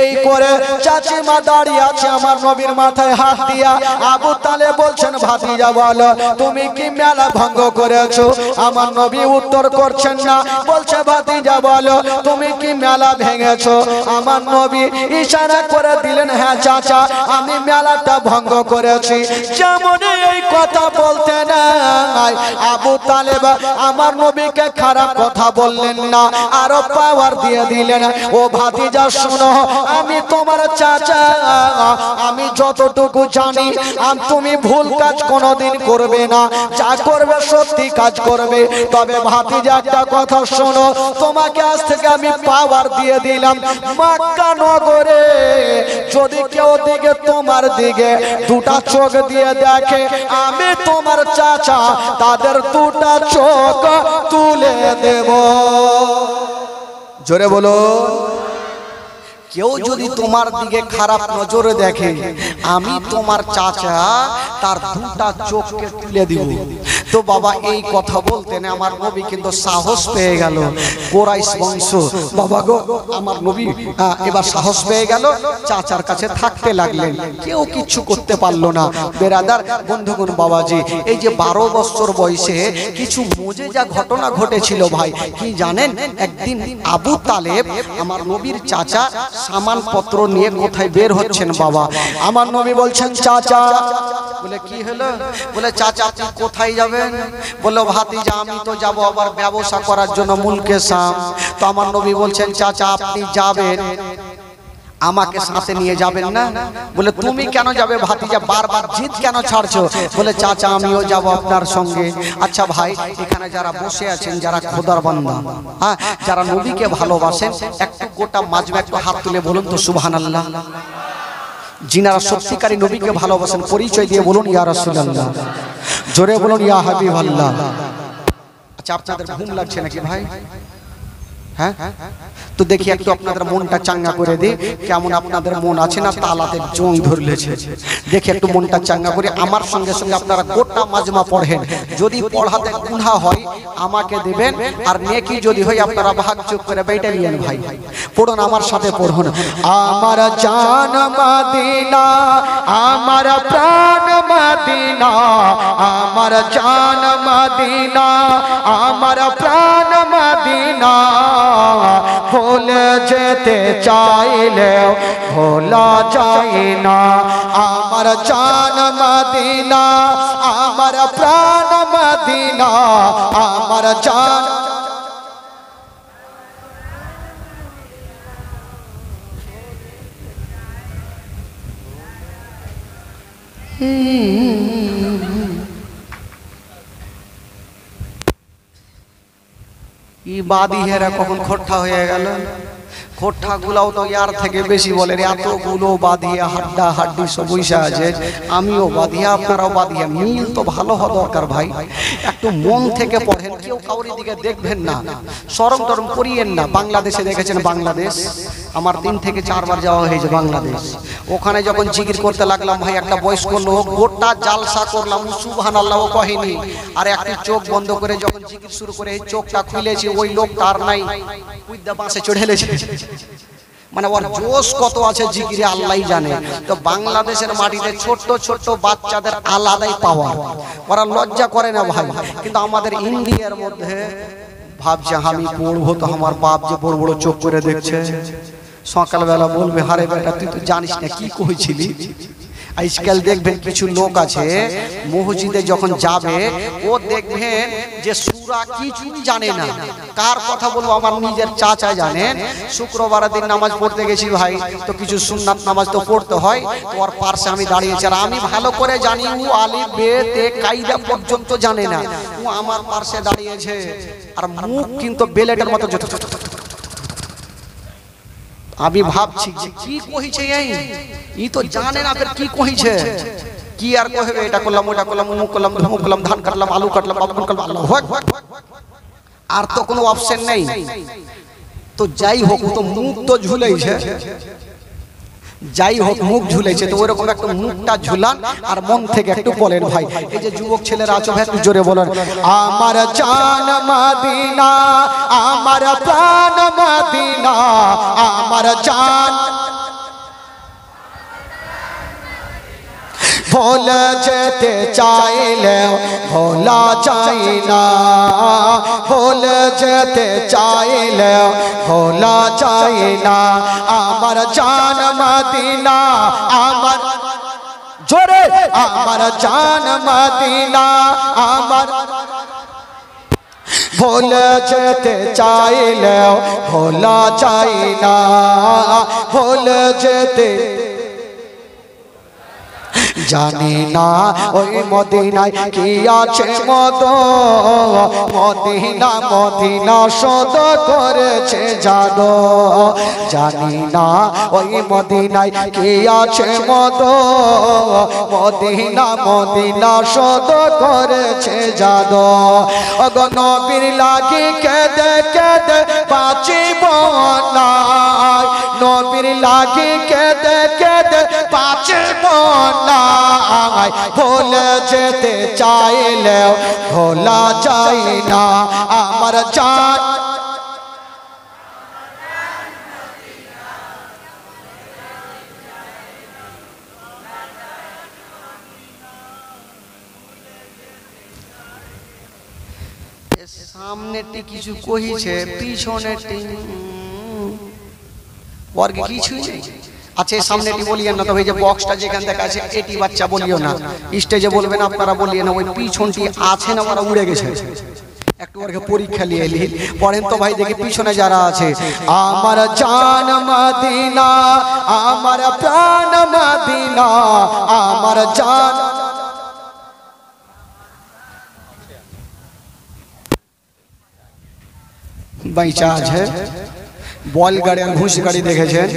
এই করে চাচিমা দাঁড়িয়ে আছে আমার নবীর মাথায় হাত দিয়া। আবু তালেব বলছেন ভাতিজা বলো তুমি কি মেলা ভঙ্গ করেছো? আমার নবী উত্তর করছেন না, বলছে ভাতিজা বলো তুমি কি মেলা ভেঙেছো? আমার নবী ইশারা করে দিলেন হ্যাঁ চাচা আমি মেলাটা ভঙ্গ করেছি। যেমন এই কথা বলতে নাই আবু তালেব আমার নবীকে খারাপ কথা বললেন না, আরো পাওয়ার দিয়ে দিলেন। ও ভাতিজা শোনো, আমি তোমার চাচা, আমি যতটুকু জানি তুমি ভুল কাজ কোনোদিন করবে না, যা করবে সত্যি কাজ করবে। তবে ভাতিজা একটা কথা শোনো, তোমাকে আজ থেকে আমি পাওয়ার দিয়ে দিলাম, মক্কা নগরে যদি কেউ দিকে তোমার দিকে দুটা চোখ দিয়ে দেখে আমি তোমার চাচা তাদের দুটা চোখ তুলে দেব। জোরে বলো। কেউ যদি তোমার দিকে খারাপ নজরে দেখে আমি তোমার চাচা তার দুটা চোখকে তুলে দিব। তো বাবা এই কথা বলতেন আমার নবী কিন্তু সাহস পেয়ে গেল, কুরাইশ বংশ বাবা গো আমার নবী এবার সাহস পেয়ে গেল, চাচার কাছে থাকতে লাগলেন, কেউ কিচ্ছু করতে পারলো না। বেরাদার বন্ধুগণ বাবাজি, এই যে 12 বছর বয়সে কিছু মুজিজা ঘটনা ঘটেছিল ভাই, কি জানেন? একদিন আবু তালেব আমার নবীর চাচা সামানপত্র নিয়ে কোথায় বের হচ্ছেন বাবা, আমার নবী বলছেন চাচা, বলে কি হলো? বলে চাচা আপনি কোথায় যাবেন? বললো ভাতিজা আমি তো যাব আবার ব্যবসা করার জন্য মুলকে শাম। তো আমার নবী বলছেন চাচা আপনি যাবেন, আমাকে সাথে নিয়ে যাবেন না? বলে তুমি কেন যাবে ভাতিজা, বারবার জিদ কেন ছাড়ছো? বলে চাচা আমিও যাব আপনার সঙ্গে। আচ্ছা ভাই, এখানে যারা বসে আছেন, যারা খোদার বান্দা, হ্যাঁ, যারা নবীকে ভালোবাসেন, একটু গোটা মাজমা একটু হাত তুলে বলুন তো সুবহানাল্লাহ। যিনারা সত্যিকারী নবীকে ভালোবাসেন পরিচয় দিয়ে বলুন ইয়া রাসূলুল্লাহ, জোরে বলুন ইয়া হাবিবাল্লাহ। আচ্ছা আপনাদের ঘুম লাগছে নাকি ভাই? হ্যাঁ, তো দেখি একটু আপনাদের মনটা চাঙ্গা করে দিই, কেমন আপনাদের মন আছে না তালাতে জং ধরলেছে, দেখি একটু মনটা চাঙ্গা করে। আমার সঙ্গে সঙ্গে আপনারা গোটা মাজমা পড়েন, যদি পড়াতে গুনাহ হয় আমাকে দিবেন, আর নেকি যদি হয় আপনারা ভাগ চুপ করে বেটে নিয়েন ভাই। পড়ুন আমার সাথে পড়ুন। আমার জান মদিনা, আমার প্রাণ মদিনা, আমার জান মদিনা, আমার প্রাণ মদিনা, ভুলে যেতে চাইলেও ভোলা যায় না। আমার জান মদিনা, আমার প্রাণ মদিনা, আমার জান। বাদি হেরা কখন খোট্টা হয়ে গেল, খোট্টা গুলাও তো ইয়ার থেকে বেশি বলে, এতগুলো বাঁধিয়া হাড্ডা হাড্ডি সব বৈশা আছে, আমিও বাঁধিয়া আপনারাও বাঁধিয়া, মিল তো ভালো হওয়া দরকার ভাই। একটু মন থেকে পড়েন, কেউ কাউরি দিকে দেখবেন না, শরম টরম করিয়েন না। বাংলাদেশে দেখেছেন, বাংলাদেশ আমার 3 থেকে 4 বার যাওয়া হয়েছে বাংলাদেশ। ওখানে যখন জিকির করতে লাগলাম ভাই, একটা বয়স্ক লোক গোটা জালসা করলাম সুবহানাল্লাহ কহেনি, আর একটি চোখ বন্ধ করে যখন জিকির শুরু করে এই চোখটা খুলেছি, ওই লোকটা আর নাই, উইদা বাসে চড়ে এলেছে। মানে ওর জোশ কত আছে জিকিরে আল্লাহই জানে। তো বাংলাদেশের মাটিতে ছোট্ট ছোট্ট বাচ্চাদের আলাদাই পাওয়ার, ওরা লজ্জা করে না ভাই। কিন্তু আমাদের ইন্ডিয়ার মধ্যে ভাবছে আমি পড়বো তো আমার বাপ যে বড় বড় চোখ করে দেখছে, সকালবেলা বলবে হারে বেটা তুই তো জানিস না কি কইছিলি। আজকাল দেখবেন কিছু লোক আছে মসজিদে যখন যাবে, ও দেখবেন যে সূরা কিছুই জানে না। কার কথা বলবো, আমার নিজের চাচা জানেন। শুক্রবারের দিন নামাজ পড়তে গেছি ভাই, তো কিছু সুন্নাত নামাজ তো পড়তে হয়, তো ওর পাশে আমি দাঁড়িয়েছি, আর আমি ভালো করে জানি ও আলিফ বে তে কায়দা পর্যন্ত জানে না। ও আমার পাশে দাঁড়িয়েছে, আর মুখ কিন্তু বেলেটের মতো। আমি ভাবছি যে কি কইছে এই তো জানে না ফের কি কইছে, কি আর কইবে, এটা করলাম ওটা করলাম মুখ করলাম ধমক করলাম ধান কাটলাম আলু কাটলাম বাবু করলাম, আল্লাহু আকবার, আর তো কোনো অপশন নেই। তো যাই হোক, তো মুখ তো ঝুলেইছে, যাই হোক মুখ ঝুলেছে, তো ওরকম একটা মুখটা ঝুলান আর মন থেকে একটু বলেন ভাই। এই যে যুবক ছেলেরা আছো ভাই, একটু জোরে বলেন আমার জান মদিনা, আমার প্রাণ মদিনা, আমার জান। ভোলা যেতে চাইলেও ভোলা যায় না, ভোলা যেতে চাইলেও ভোলা যায় না। আমার জান মদিনা, আমার জোরে আমার জান মদিনা, আমার ভোলা যেতে চাইলেও ভোলা যায় না, ভোলা যেতে জানি না ওই মদিনায় কি আছে মদ, মদিনা মদিনা শোধ করেছে জাদু। জানি না ওই মদিনায় কি আছে মদ, মদিনা মদিনা শোধ করেছে জাদু। ওগো নবীর লাগি কেঁদে কেঁদে বাঁচিব না, নবীর লাগি কেঁদে কেঁদে বাঁচিব জীবন নাই ভুলে যেতে চাইলেও ভোলা যায় না আমার জান সামনেটি কিছু কহিছে পিছনেটি বর্গে কিছুই নেই আচ্ছা সামনেটি বলিয়েন না তবে যে বক্সটা যেখান থেকে আছে এটি বাচ্চা বলিও না স্টেজে বলবেন আপনারা বলিয়ে না ওই পিছনটি আছে না ওরা উড়ে গেছে একটু ওরকে পরীক্ষা নিয়ে এলি পড়েন তো ভাই দেখি পিছনে যারা আছে আমার জান মদিনা আমার প্রাণ মদিনা আমার জান বাইচা আছে বল গাড়ি আর ঘুষ গাড়ি দেখেছেন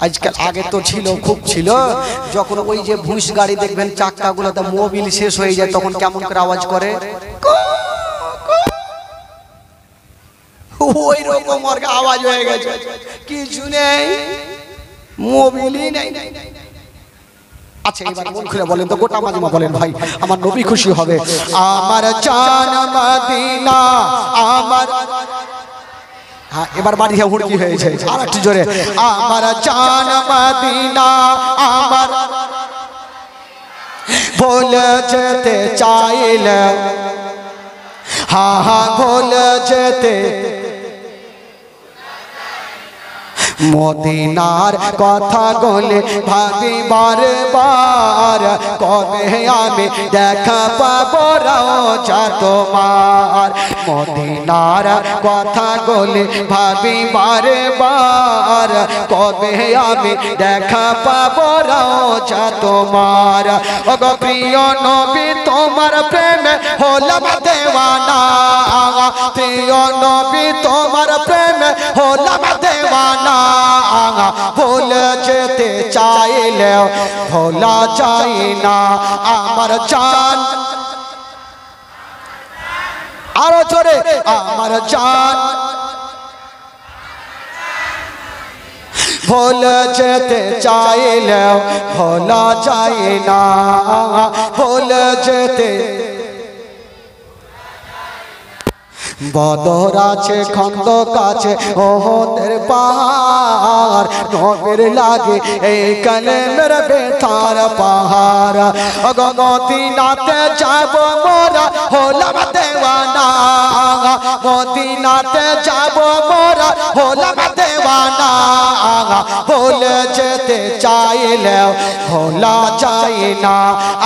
আজকাল আগে তো ছিল খুব ছিল যখন ওই যে ঘুষ গাড়ি দেখবেন চাক্কাগুলোতে মোবিল শেষ হয়ে যায় তখন কেমন করে আওয়াজ করে ওই রকম আওয়াজ হয়ে গেছে কিছু নেই মোবিলই নেই আচ্ছা এবার মন খুলে বলেন তো গোটা মাজমা বলেন ভাই আমার নবী খুশি হবে আমার জান মদিনা আমার হ্যাঁ এবার বাড়ি হুড়কি হয়েছে আর একটু জোরে আমার জান মদিনা আমার ভুলে যেতে চাইলে হ্যাঁ হ্যাঁ ভুলে যেতে মদিনার কথা বলে ভাবি বারে বার কবে আমি দেখা পাবো রওজা তোমার মদিনার কথা বলে ভাবি বারে বার কবে আমি দেখা পাবো রওজা তোমার ওগো প্রিয় নবী তোমার প্রেমে হলাম দেওয়ানা প্রিয় নবী তোমার প্রেমে হলাম দেওয়ানা ভুলে যেতে চাইলেও ভোলা যায় না আমার জান আরো জোরে আমার জান ভুলে যেতে চাইলেও ভোলা যায় না ভুলে যেতে বদর আছে খন্দক আছে ওহদের পাহাড় নবীর লাগে এই কালেমের বেতার পাহাড় ওগো মদিনাতে যাব মোরা হলাম দেওয়ানা মদিনাতে যাব মোরা হলাম দেওয়ানা ভুলে যেতে চাইলেও ভোলা যায় না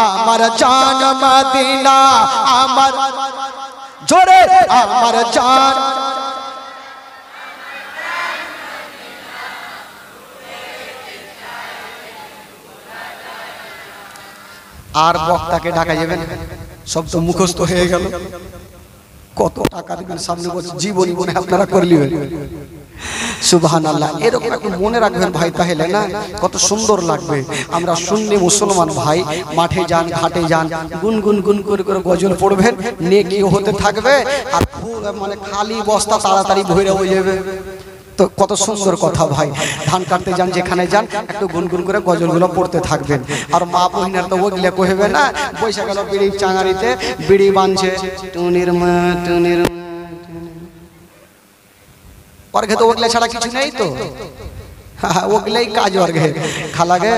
আমার জান মদিনা আমার জোরে আমার জান আর বক্তাকে ঢাকা যাবেন সব তো মুখস্থ হয়ে গেল কত টাকা দিবেন সামনে বছর জীবনী মনে আপনারা করলিবেন সুবহানাল্লাহ এরকম একটু মনে রাখবেন ভাই তাহলে না কত সুন্দর লাগবে আমরা সুন্নি মুসলমান ভাই মাঠে যান ঘাটে যান গুনগুন গুন করে করে গজল পড়বেন নেকি হতে থাকবে আর মানে খালি বস্তা তাড়াতাড়ি ভরে হয়ে যাবে তো কত সুন্দর কথা ভাই ধান কাটতে যান যেখানে যান একটু গুনগুন করে গজলগুলো পড়তে থাকবেন আর মা বহিনার তো ওগলে কইবে না পয়সা গেল বিড়ি চাঙারিতে বিড়ি বাঁধছে টুনির মা টুনির অর্ঘে তো ওগলে ছাড়া কিছু নেই তো ওগলেই কাজ অর্ঘে খালাগে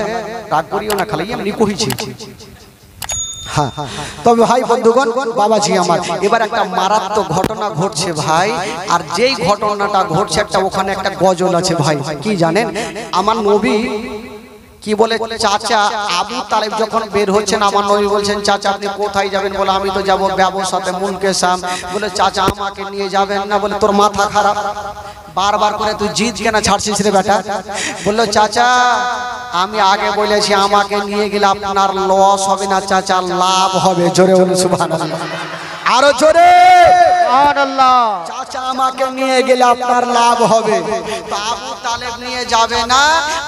রাগ করিও না খালাই এমনি কইছি হ্যাঁ তবে ভাই বন্ধুগণ বাবাজি আমার এবার একটা মারাত্মক ঘটনা ঘটছে ভাই আর যেই ঘটনাটা ঘটছে একটা ওখানে একটা গজল আছে ভাই কি জানেন আমার নবী কি বলে চাচা আবু তালেব যখন বের হচ্ছেন আমার নবী বলছেন চাচা আপনি কোথায় যাবেন বলে আমি তো যাব ব্যবসাতে মুলকে শাম বলে চাচা আমাকে নিয়ে যাবেন না বলে তোর মাথা খারাপ বারবার করে তুই জিদ কেন ছাড়ছিস রে বেটা বললো চাচা আমি আগে বলেছি আমাকে নিয়ে গেলে আপনার লস হবে না চাচা লাভ হবে জোরে বলুন সুবহানাল্লাহ আরো জোরে সুবহানাল্লাহ। চাচা আমাকে নিয়ে গেলে আপনার লাভ হবে। তো আবু তালেব নিয়ে যাবে না,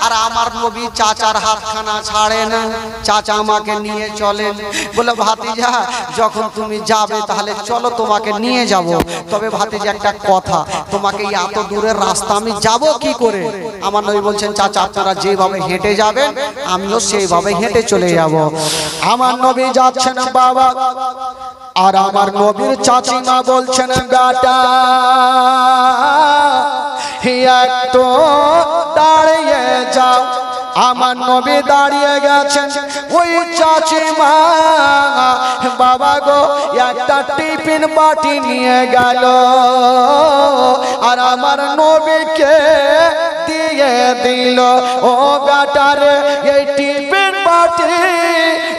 আর আমার নবী চাচার হাতখানা ছাড়ে না। চাচা আমাকে নিয়ে চলেন, বলে ভাতিজা যখন তুমি যাবে তাহলে চলো তোমাকে নিয়ে যাব। তবে ভাতিজা একটা কথা, তোমাকে এত দূরের রাস্তা আমি যাব কি করে? আমার নবী বলছেন চাচা আপনারা যেভাবে হেঁটে যাবেন আমিও সেইভাবে হেঁটে চলে যাব। আমার নবী যাচ্ছেন বাবা, আর আমার নবীর চাচিমা বলছেন বেটা একটু দাঁড়িয়ে যাও। আমার নবী দাঁড়িয়ে গেছেন, ওই চাচিমা বাবা গো একটা টিফিন বাটি নিয়ে গেল, আর আমার নবীকে দিয়ে দিল। ও বেটারে এই টিফিন বাটি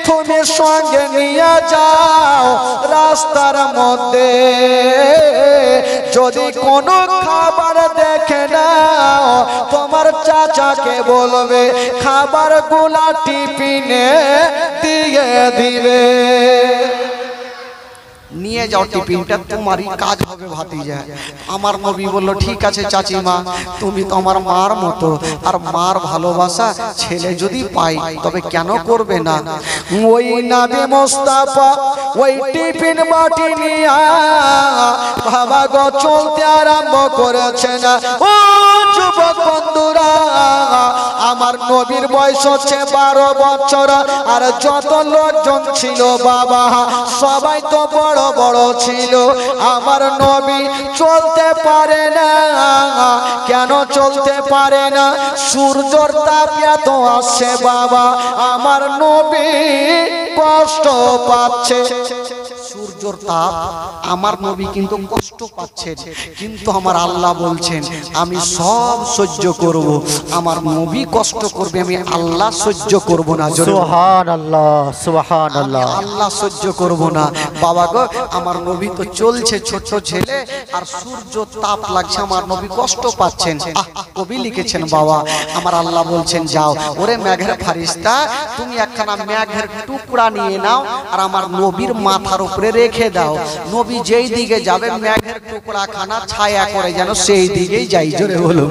তুমি সঙ্গে নিয়ে যাও, রাস্তার মধ্যে যদি কোনো খাবার দেখে নাও তোমার চাচাকে বলবে খাবার গুলা টিফিনে দিয়ে দিবে। নিয়ে যাও টিফিনটা, তোমারই কাজ হবে ভাতিজা। আমার নবী বলল ঠিক আছে চাচিমা, তুমি তো আমার মার মতো, আর মার ভালোবাসা ছেলে যদি পাই তবে কেন করবে না। ওই নবী মুস্তাফা ওই টিফিন বাটি নিয়ে বাবা গো চলতে আরম্ভ করেছে না। ও যুবক বন্ধুরা, আমার নবীর বয়স হচ্ছে 12 বছর, আর যত লোকজন ছিল বাবা সবাই তো বড় বড় ছিল। আমার নবী চলতে পারে না। কেন চলতে পারে না? সূর্যের তাপ এত আসছে বাবা, আমার নবী কষ্ট পাচ্ছে। সূর্যের তাপ, আমার নবী কিন্তু কষ্ট পাচ্ছেন, কিন্তু আমার আল্লাহ বলছেন আমি সব সহ্য করব। আমার নবী কষ্ট করবে, আমি আল্লাহ সহ্য করব না। সুবহানাল্লাহ সুবহানাল্লাহ। আল্লাহ সহ্য করব না। বাবা গো আমার নবী তো চলছে, ছোট ছেলে, আর সূর্য তাপ লাগছে, আমার নবী কষ্ট পাচ্ছেন। কবি লিখেছেন বাবা, আমার আল্লাহ বলছেন যাও ওরে মেঘের ফারিস্তা, তুমি একখানা মেঘের টুকরা নিয়ে নাও আর আমার নবীর মাথার উপরে রেখে দাও। নবী যেই দিকে যাবে মেঘের টুকরা খানা ছায়া করে যেন সেই দিকেই যাই। জোরে বলো।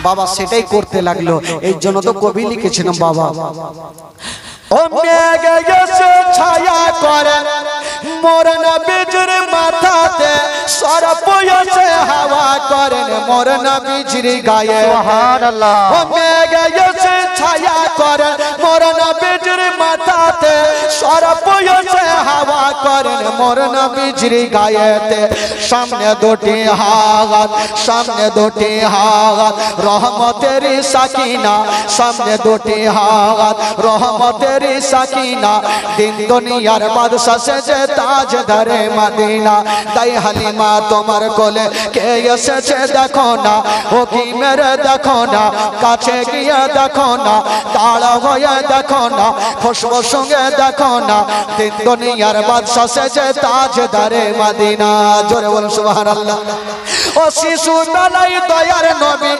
বাবা সেটাই করতে লাগলো। এই জন্য তো কবি লিখেছেন বাবা, ও মেঘ এসে ছায়া করে মোর নবীর মাথাতে, সরপ এসে হাওয়া করেন মোর নবীর গায়ে। সুবহানাল্লাহ। ও মেঘ এসে ছায়া করে মোর নবীর মাথাতে, সরপ এসে হাওয়া করেন মোর নবীর গায়েতে। সামনে দুটি হাত, সামনে দুটি হাত রহমতের সাকিনা, সামনে দুটি হাত রহমতের সাকিনা। দিন দুনিয়ার বাদশা সেজে তাজ ধরে মদিনা। তাই হালিমা তোমার কোলে কে এসেছে দেখো না, ও কি মেরে দেখো না, কাছে গিয়ে দেখো না, তাড়া হয়ে দেখো না, খুশবু সঙ্গে দেখো না। দিন দুনিয়ার বাদশা সেজে তাজ ধরে মদিনা। জোরে বল সুবহানাল্লাহ। ও শিশু বেলায় দয়ার নবী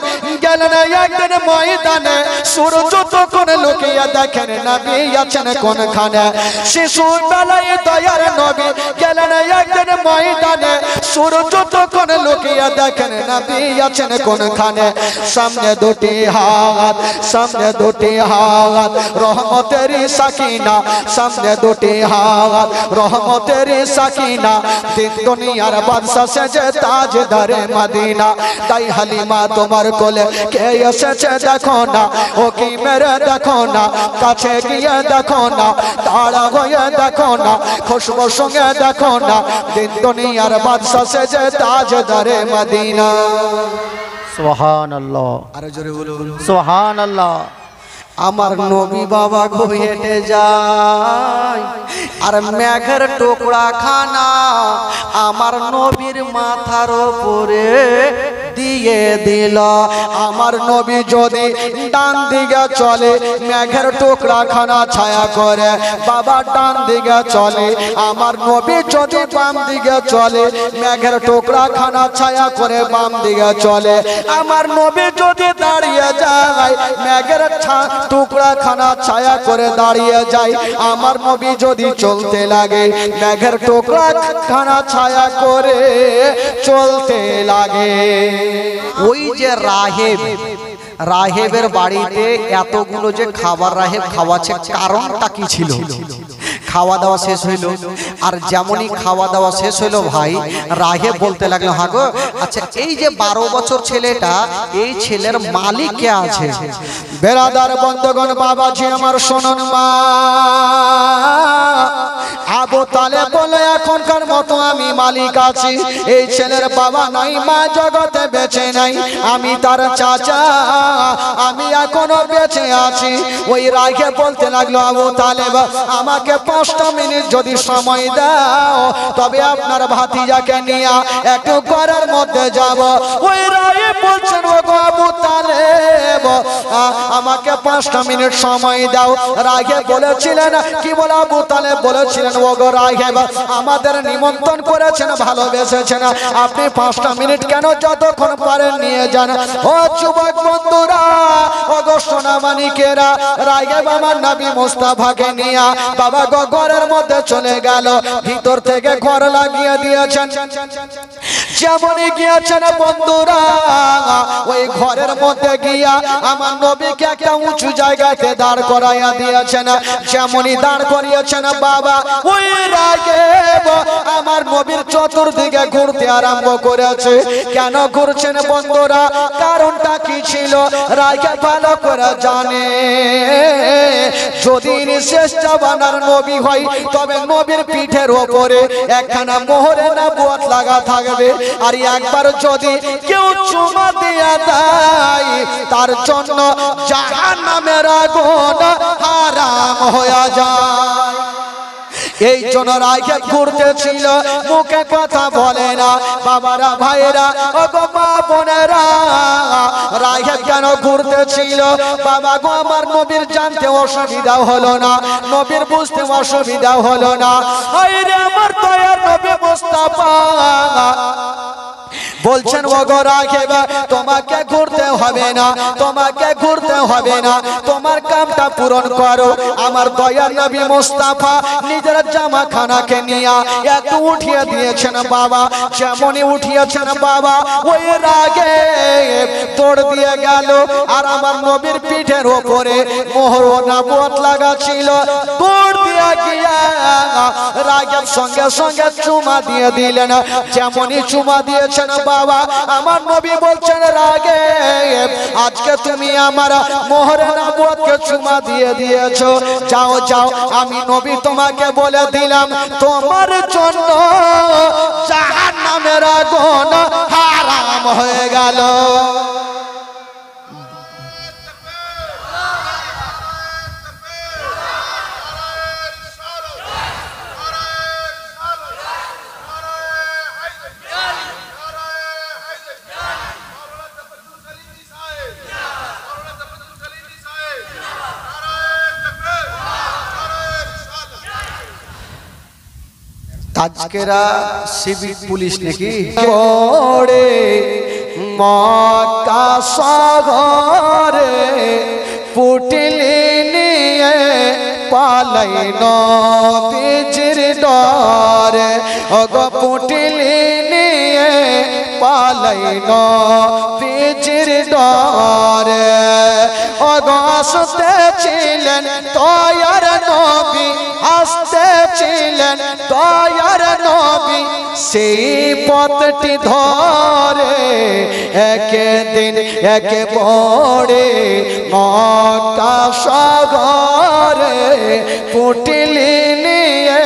গেলেন একদিন ময়দানে, সূর্য তখন লুকিয়ে দেখেন নবী আছেন কোনখানে। শিশু বেলায় দয়ার নবী গেলেন একদিন ময়দানে, সূর্য তখন লুকিয়ে দেখেন নবী আছেন কোনখানে। সামনে দুটি হাত, সামনে দুটি হাত রহমতের সাকিনা, সামনে দুটি হাত রহমতের সাকিনা। দিন দুনিয়ার বাদশা সেজে তাজ ধরে মদিনা। তাই হালিমা তোমার কোলে কে এসেছে দেখো না, ও কি মেরে দেখো না, কাছে গিয়ে দেখো না, তাড়া হয়ে দেখো না, খুশবু সঙ্গে দেখো না। দিন দুনিয়ার বাদশা সেজে তাজ ধরে মদিনা। সুবহানাল্লাহ। আরো জোরে বলুন সুবহানাল্লাহ। আমার নবী বাবা গো হেঁটে যায়, আর মেঘের টুকরা খানা আমার নবীর মাথার উপরে দিয়ে দিল। আমার নবী যদি ডান দিকে চলে মেঘের টুকরা খানা ছায়া করে বাবা ডান দিকে চলে, আমার নবী যদি বাম দিকে চলে মেঘের টুকরা খানা ছায়া করে বাম দিকে চলে। আমার নবী যদি দাঁড়িয়ে যায় মেঘের টুকরা খানা ছায়া করে দাঁড়িয়ে যায়। আমার নবী যদি চলতে লাগে মেঘের টুকরা খানা ছায়া করে চলতে লাগে। ওই যে রাহেবের বাড়িতে এতগুলো যে খাবার রাহেব খাওয়াচ্ছে কারণটা কি ছিল? খাওয়া দাওয়া শেষ হইল, আর যেমনই খাওয়া দাওয়া শেষ হইল ভাই রাহেব বলতে লাগলো হ্যাঁ গো আচ্ছা এই যে 12 বছর ছেলেটা এই ছেলের মালিক কে আছে? বেরাদার বন্ধুগণ বাবাজি আমার শুনুন, মা আবু তালেব বলে এখনকার মতো আমি মালিক আছি, এই ছেলের বাবা নাই মা জগতে বেঁচে নাই, আমি তার চাচা, আমি এখনো বেঁচে আছি। ওই রাগে বলতে লাগলো আবু তালেব আমাকে 5টা মিনিট যদি সময় দাও তবে আপনার ভাতিজাকে নিয়ে একটু ঘরের মধ্যে যাব। ওই রাগে বলছেন ও গো আবু তালেব আমাকে 5টা মিনিট সময় দাও। রাগে বলেছিলেন কি বলে আবু তালেব বলেছিলেন ও গো রাহেব আমাদের নিমন্ত্রণ করেছেন ভালোবেসেছেন, আপনি 5টা মিনিট কেন যতক্ষণ পারেন নিয়ে যান। ও যুবক বন্ধুরা ও গো সোনামানিকেরা রাহেব আমার নবী মুস্তাফাকে নিয়ে বাবা গো ঘরের মধ্যে চলে গেল, ভিতর থেকে ঘর লাগিয়ে দিয়েছেন। যেমনই গিয়েছেন বন্ধুরা ওই ঘরের মধ্যে গিয়া আমার নবীকে একটা উঁচু জায়গাতে দাঁড় করাইয়া দিয়েছেন। যেমনই দাঁড় করিয়েছেন বাবা ওই রাহেব আমার নবীর চতুর্দিকে ঘুরতে আরম্ভ করেছে। কেন ঘুরছেন বন্ধুরা? কারণটা কি ছিল রাহেব ভালো করে জানে, যদি শেষ জামানার নবী হয় তবে নবীর পিঠের ওপরে একখানা মোহরে নবুয়ত লাগা থাকবে, আর একবার যদি কেউ চুমা দিয়ে দেয় তার জন্য জাহান্নামের আগুন হারাম হয়ে যায়। এই জন্য রাহেব ঘুরতেছিল, মুখে কথা বলে না। বাবারা ভাইরা ও গো মা বোনেরা রাহেব কেন ঘুরতেছিল? বাবা গো আমার নবীর জানতে অসুবিধা হলো না, নবীর বুঝতে অসুবিধা হলো না। আরে আমার দয়ার নবী মুস্তাফা বলছেন ও গো রাহেব তোমাকে ঘুরতে হবে না, তোমাকে ঘুরতে হবে না, তোমার কামটা পূরণ করো। আমার দয়ার নবী মুস্তাফা নিজের জামাখানাকে নিয়ে একটু উঠিয়ে দিয়েছেন বাবা। যেমনই উঠিয়েছেন বাবা ওই রাহেব দৌড় দিয়ে গেল, আর আমার নবীর পিঠের ওপরে মোহর ও নবুয়ত লাগা ছিল। দৌড় দিয়ে গিয়া রাহেব সঙ্গে সঙ্গে চুমা দিয়ে দিলেন। যেমনই চুমা দিয়েছেন বাবা আমার নবী বলছেন রাহেব আজকে তুমি আমার মোহরে নবুয়তকে চুমা দিয়ে দিয়েছো, যাও যাও আমি নবী তোমাকে বলে দিলাম তোমার জন্য জাহান্নামের আগুন হারাম হয়ে গেল। আজকেরা সিভিক পুলিশ নাকি পড়ে মক্কা শহরে পুটলি নিয়ে পালাই নবীজির ডরে, ওগো পুটলি নিয়ে পালাই নবীজির ডরে। ওগো আসতে ছিলেন দয়ার নবী, আসতে ছিলেন দয়ার নবী, সেই পথটি ধরে একদিন একে পড়ে মক্কা শহরে পুটলি নিয়ে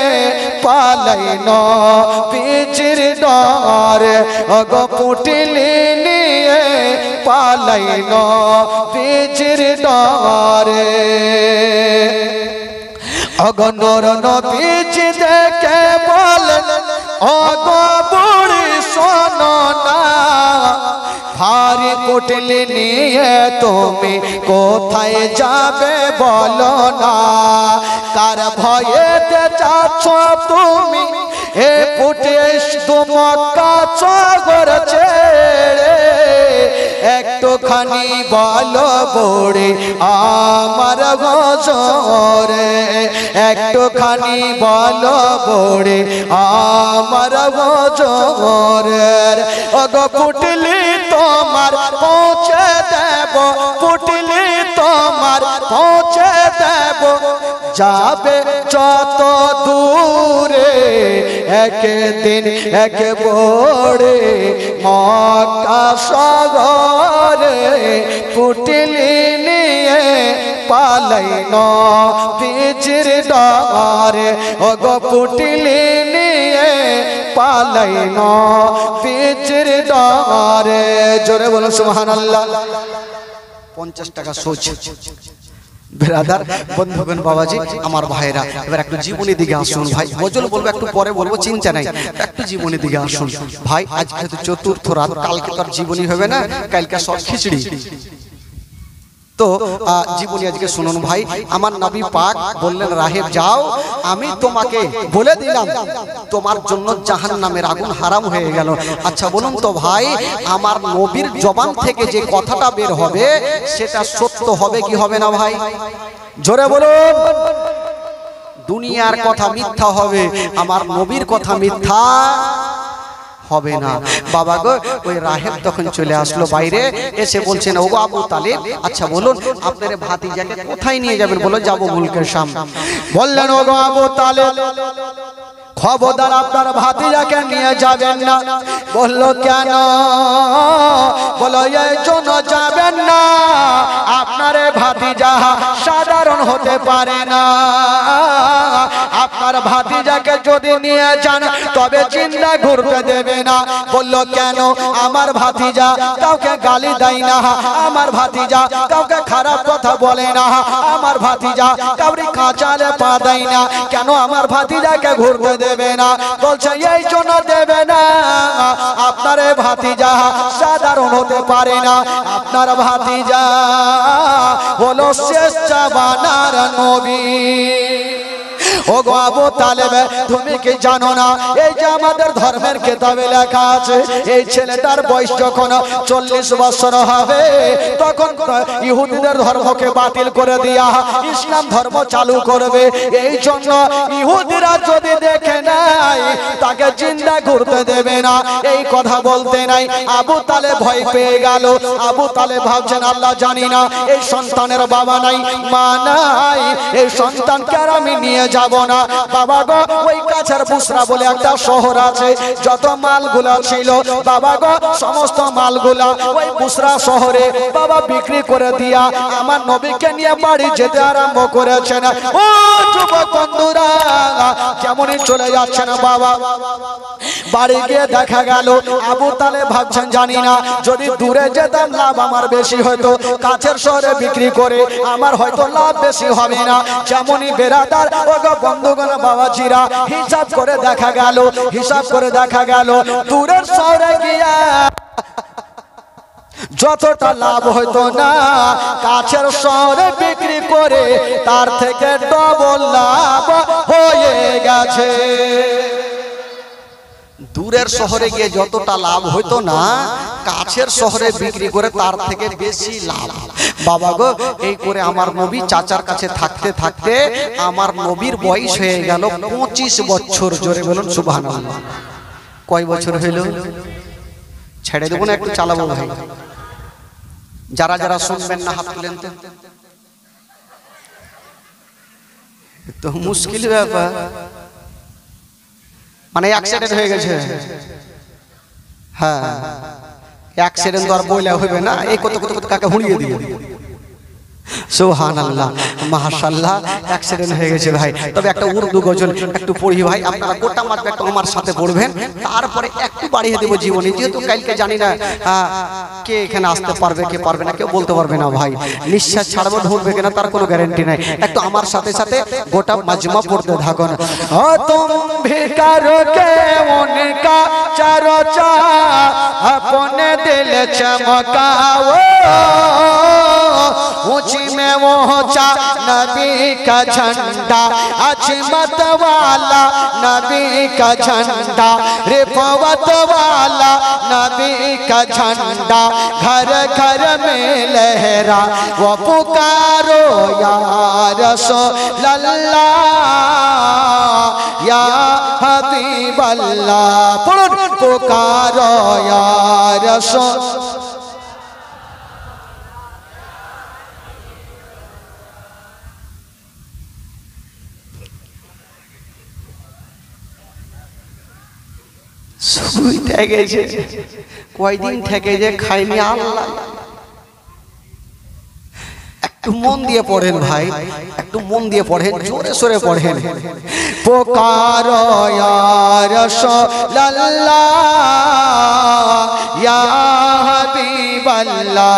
পালাই নবীজির ডরে, ওগো পুটলি নিয়ে পালাই নবীজির ডরে। ওগো নূর নবীজি দেখে বলেন ওগো বুড়ি শোনো না, পুটলি নিয়ে তুমি কোথায় যাবে বলো না, কার ভয়েতে যাচ্ছ তুমি এ পুটে মক্কা চগর ছেড়ে, একটুখানি বলো বড়ে আমার গজরে, একটুখানি বলো বড়ে আমার গজরের। ওগো পুটলি তোমার পৌঁছে দেব, পুটলি তোমার পৌঁছে দেব, যাবে যত দূরে একদিন এক বড়ে মক্কা সাগরে, পুটলি নিয়ে পালাই নবীজির ডারে, ওগো পুটলি নিয়ে পালাই নবীজির ডারে। জোরে বলো সুবহানাল্লাহ। 50 টাকা সোজ। ব্রাদার, বন্ধুগণ, বাবাজি, আমার ভাইরা, এবার একটু জীবনী দিকে আসুন ভাই। গজল বলবো একটু পরে বলবো, চিন্তা নাই, একটু জীবনী দিকে আসুন ভাই। আজকে তো চতুর্থ রাত, কালকে তো আর জীবনী হবে না, কালকে সব খিচড়ি। তো জীবনী আজকে শুনুন ভাই। আমার নবী পাক বললেন, রাহেব যাও, আমি তোমাকে বলে দিলাম তোমার জন্য জাহান্নামের আগুন হারাম হয়ে গেল। আচ্ছা বলুন তো ভাই, আমার নবীর জবান থেকে যে কথাটা বের হবে সেটা সত্য হবে কি হবে না ভাই? জোরে বলুন। দুনিয়ার কথা মিথ্যা হবে, আমার নবীর কথা মিথ্যা হবে না। বাবা গো, ওই রাহেব তখন চলে আসলো বাইরে, এসে বলছেন, ওগো আবু তালেব, আচ্ছা বলুন আপনার ভাতিজাকে কোথায় নিয়ে যাবেন? বলো যাবো মুলকের শাম। বললেন, ওগো আবু তালেব, খবরদার আপনার ভাতিজাকে নিয়ে যাবেন না। বললো কেন? বলো এই জন্য যাবেন না, আপনার ভাতিজা সাধারণ হতে পারে না, আপনার ভাতিজাকে যদি নিয়ে যান তবে চিন্তা ঘুরতে দেবে না। বললো কেন? আমার ভাতিজা কাউকে গালি দেয় না, আমার ভাতিজা কাউকে খারাপ কথা বলে না, আমার ভাতিজা কাউরি কাঁচালে পা দেয় না, কেন আমার ভাতিজাকে ঘুরতে দেবে না? বলছে এই জন্য দেবে না, আপনার ভাতিজা সাধারণ হতে পারে না, আপনার ভাতিজা হলো শেষ জামানার নবী। ও গো আবু তালেব, তুমি কি জানো না এই যে আমাদের ধর্মের কিতাবে লেখা আছে, এই ছেলেটার বয়স যখন 40 বছর হবে তখন ইহুদিদের ধর্মকে বাতিল করে দিয়া ইসলাম ধর্ম চালু করবে। এই জন্য ইহুদিরা যদি দেখে নাই তাকে জিন্দা ঘুরতে দেবে না, এই কথা বলতে নাই। আবু তালেব ভয় পেয়ে গেল। আবু তালেব ভাবছেন, আল্লাহ জানি না এই সন্তানের বাবা নাই, মা নাই, এই সন্তানকে আর আমি নিয়ে যাব না। বাবা গো, ওই কাছের বুসরা বলে একটা শহর আছে, যত মালগুলা ছিল বাবা গো সমস্ত মালগুলা ওই বুসরা শহরে বাবা বিক্রি করে দিয়া আমার নবীকে নিয়ে বাড়ি যেতে আরম্ভ করেছেন। ও যুবক বন্ধুরা, কেমনই চলে যাচ্ছেন বাবা। বাড়ি গিয়ে দেখা গেল আবু তালেব ভাবছেন, জানি না যদি দূরে যেতাম লাভ আমার বেশি হতো, কাছের শহরে বিক্রি করে আমার হয়তো লাভ বেশি হবে না। যেমনই বেরাদার ও বন্ধুগণ বাবাজিরা, হিসাব করে দেখা গেল, হিসাব করে দেখা গেল দূরের শহরে গিয়া যতটা লাভ হইতো না কাছের শহরে বিক্রি করে তার থেকে ডবল লাভ হয়ে গেছে। দূরের শহরে গিয়ে যতটা লাভ হইতো না কাছের শহরে বিক্রি করে তার থেকে বেশি লাভ। বাবা গো, এই করে আমার নবী চাচার কাছে থাকতে থাকতে আমার নবীর বয়স হয়ে গেল 25 বছর। জোরে বলুন সুবহানাল্লাহ। কয় বছর হইল? ছেড়ে দেবো না, একটু চালাবো ভাই। যারা যারা শুনবেন না হাত তুলেন তো মুশকিল ব্যাপার। মানে অ্যাক্সিডেন্ট হয়ে গেছে, হ্যাঁ অ্যাক্সিডেন্ট তো আর বইলা হইবে না, এই কত কত কত কাকে হুড়িয়ে দিয়ে। সুবহানাল্লাহ, মাশাআল্লাহ, অ্যাক্সিডেন্ট হয়ে গেছে ভাই। তবে একটা উর্দু গজল একটু পড়ি ভাই, আপনারা গোটা মাত্র একটু আমার সাথে পড়বেন, তারপরে একটু বাড়িয়ে দেব জীবনী, যেহেতু কালকে জানি না কে এখানে আসতে পারবে কে পারবে না, কেউ বলতে পারবে না ভাই। নিঃশ্বাস ছাড়বো ঢুকবে কিনা তার কোনো গ্যারান্টি নাই। একটু আমার সাথে সাথে গোটা মাজমা পড়তে থাকুন। ও তুম ভিকার কে উনকা চর্চা अपने दिल चमका वो ऊंची में वो ऊंचा नबी का झंडा अजमत वाला नबी का झंडा रिफवत वाला नबी का झंडा घर घर में लहरा वो पुकारो या रसूल अल्लाह या हबीब अल्लाह पुकारो या रसूल। শুই থেকে যে কয়দিন থেকে যে খাইনি আল্লাহ। একটু মন দিয়ে পড়েন ভাই, একটু মন দিয়ে পড়েন, জোরে সোরে পড়েন। পুকারো ইয়া রাসূলুল্লাহ ইয়া হাবিবাল্লাহ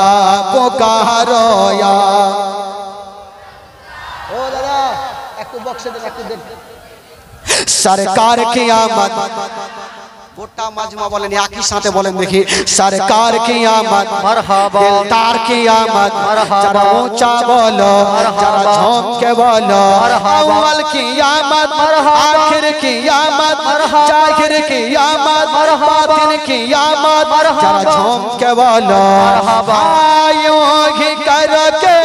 পুকারো ইয়া। ও দাদা একটু বক্সে দেন, একটু দেন। सरकार की आमद गोटा मजमा बोलें एक ही साथे बोलें देखिए सरकार की आमद मरहबा दिलदार की आमद मरहबा जरा ऊंचा बोलो जरा झोंक के बोलो अव्वल की आमद आखिर की आमद जाहिर की आमद बातिन की आमद जरा झोंक के बोलो आयों ही करके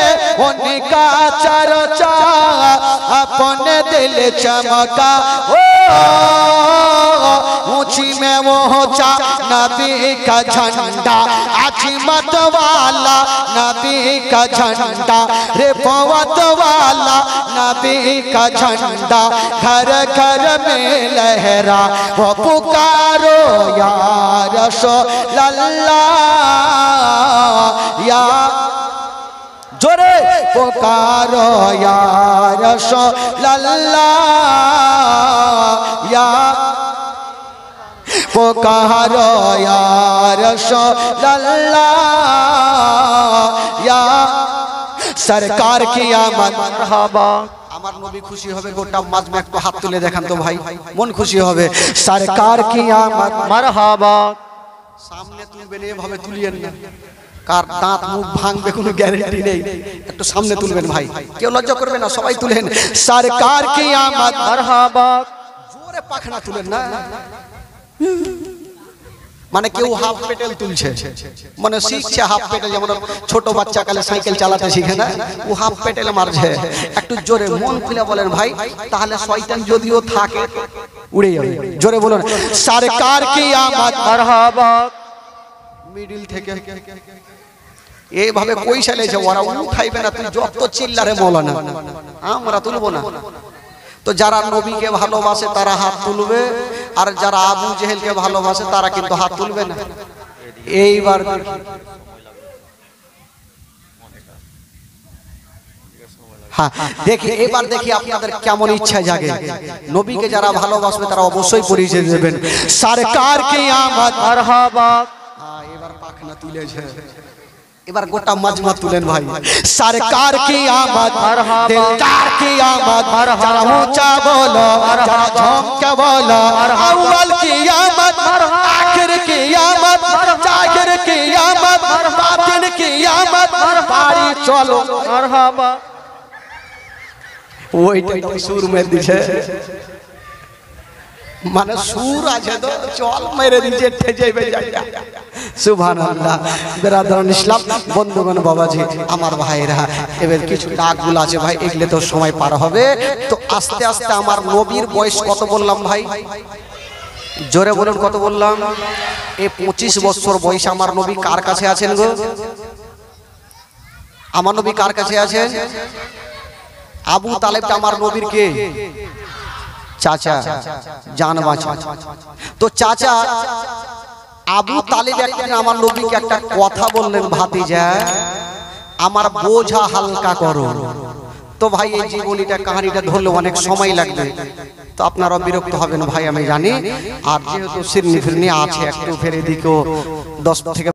उनका चर्चा अपने दिल चमका ऊंची में वो ऊंचा नबी का झंडा अजमत वाला नबी का झंडा रिफवत वाला नबी का झंडा घर घर में लहरा वो पुकारो या रसूल अल्लाह या जोरे पुकारो या रसूल अल्लाह या पुकारो या रसूल अल्लाह या सरकार की आमद मरहबा। আমার নবী খুশি হবে গোটা মাজমা একটু হাত তুলে দেখান তো ভাই, মন খুশি হবে। সরকার কি আমদ মারহাবা সামনে তুলবেন, এভাবে তুলিয়েন না, কার দাঁত মুখ ভাঙবে কোনো গ্যারান্টি নেই। একটু সামনে তুলবেন ভাই, কেউ লজ্জা করবে না, সবাই তুলেন। সরকার কি আমদ মারহাবা জোরে পাখনা তুলেন না, মানে কেউ হাফ পেটেল তুলছে, মানে শিখছে হাফ পেটেল, যেমন ছোট বাচ্চা কালে সাইকেল চালাতে শিখে না, ও হাফ পেটেল মারছে। একটু জোরে মন খুলে বলেন ভাই, তাহলে শয়তান যদিও থাকে উড়ে যাবে। জোরে বলুন সরকার কি আমদ মারহাবা। মিডিল থেকে এইভাবে পয়সা লেছে, ওরা উঠাইবে না, তুই যত চিল্লারে মৌলানা, আমরা তুলবো না। তো যারা নবীকে ভালোবাসে তারা হাত তুলবে, আর যারা আবু জেহেলকে ভালোবাসে তারা কিন্তু হাত তুলবে না। এইবার হ্যাঁ দেখি, এবার দেখি আপনাদের কেমন ইচ্ছা জাগে। নবীকে যারা ভালোবাসবে তারা অবশ্যই পরিচয় দেবেন। সরকার কি আমদ মারহাবা। হ্যাঁ এবার পাখনা তুলেছে, এবার গোটা মাজমা তুলেন ভাই। সরকার কি আমদ দিলদার কি আমদ যারা ऊंचा बोलो जरा झोंक के बोलो अव्वल की आमद आखिर की आमद जाहिर की आमद बातिन की आमद बारी चलो মারহাবা। ওইটাই সুর মেরে দিছে, মানে সুর আছে তো চল মেরে দিছে ঠেজাইবে যাইয়া। সুবহানাল্লাহ। বিরাদরান ইসলাম বন্ধুগণ বাবাজি আমার ভাইরা, এবার কিছু ডাকগুলো আছে ভাই, এগুলো তো সময় পার হবে। তো আস্তে আস্তে আমার নবীর বয়স কত বললাম ভাই, জোরে বলুন কত বললাম? এই 25 বছর বয়স আমার নবী কার কাছে আছেন গো? আমার নবী কার কাছে আছেন? আবু তালেবটা আমার নবীর কে? চাচা, জান বাঁচা। তো চাচা আবু তালেব একদিন আমার নবীকে একটা কথা বললেন, ভাতিজা আমার বোঝা হালকা করো। তো ভাই এই জীবনীটা কাহিনীটা ধরলে অনেক সময় লাগবে, তো আপনারা বিরক্ত হবেন ভাই আমি জানি। আর যেহেতু সিরনি ফিরনি আছে একটু ফের এদিকেও 10 থেকে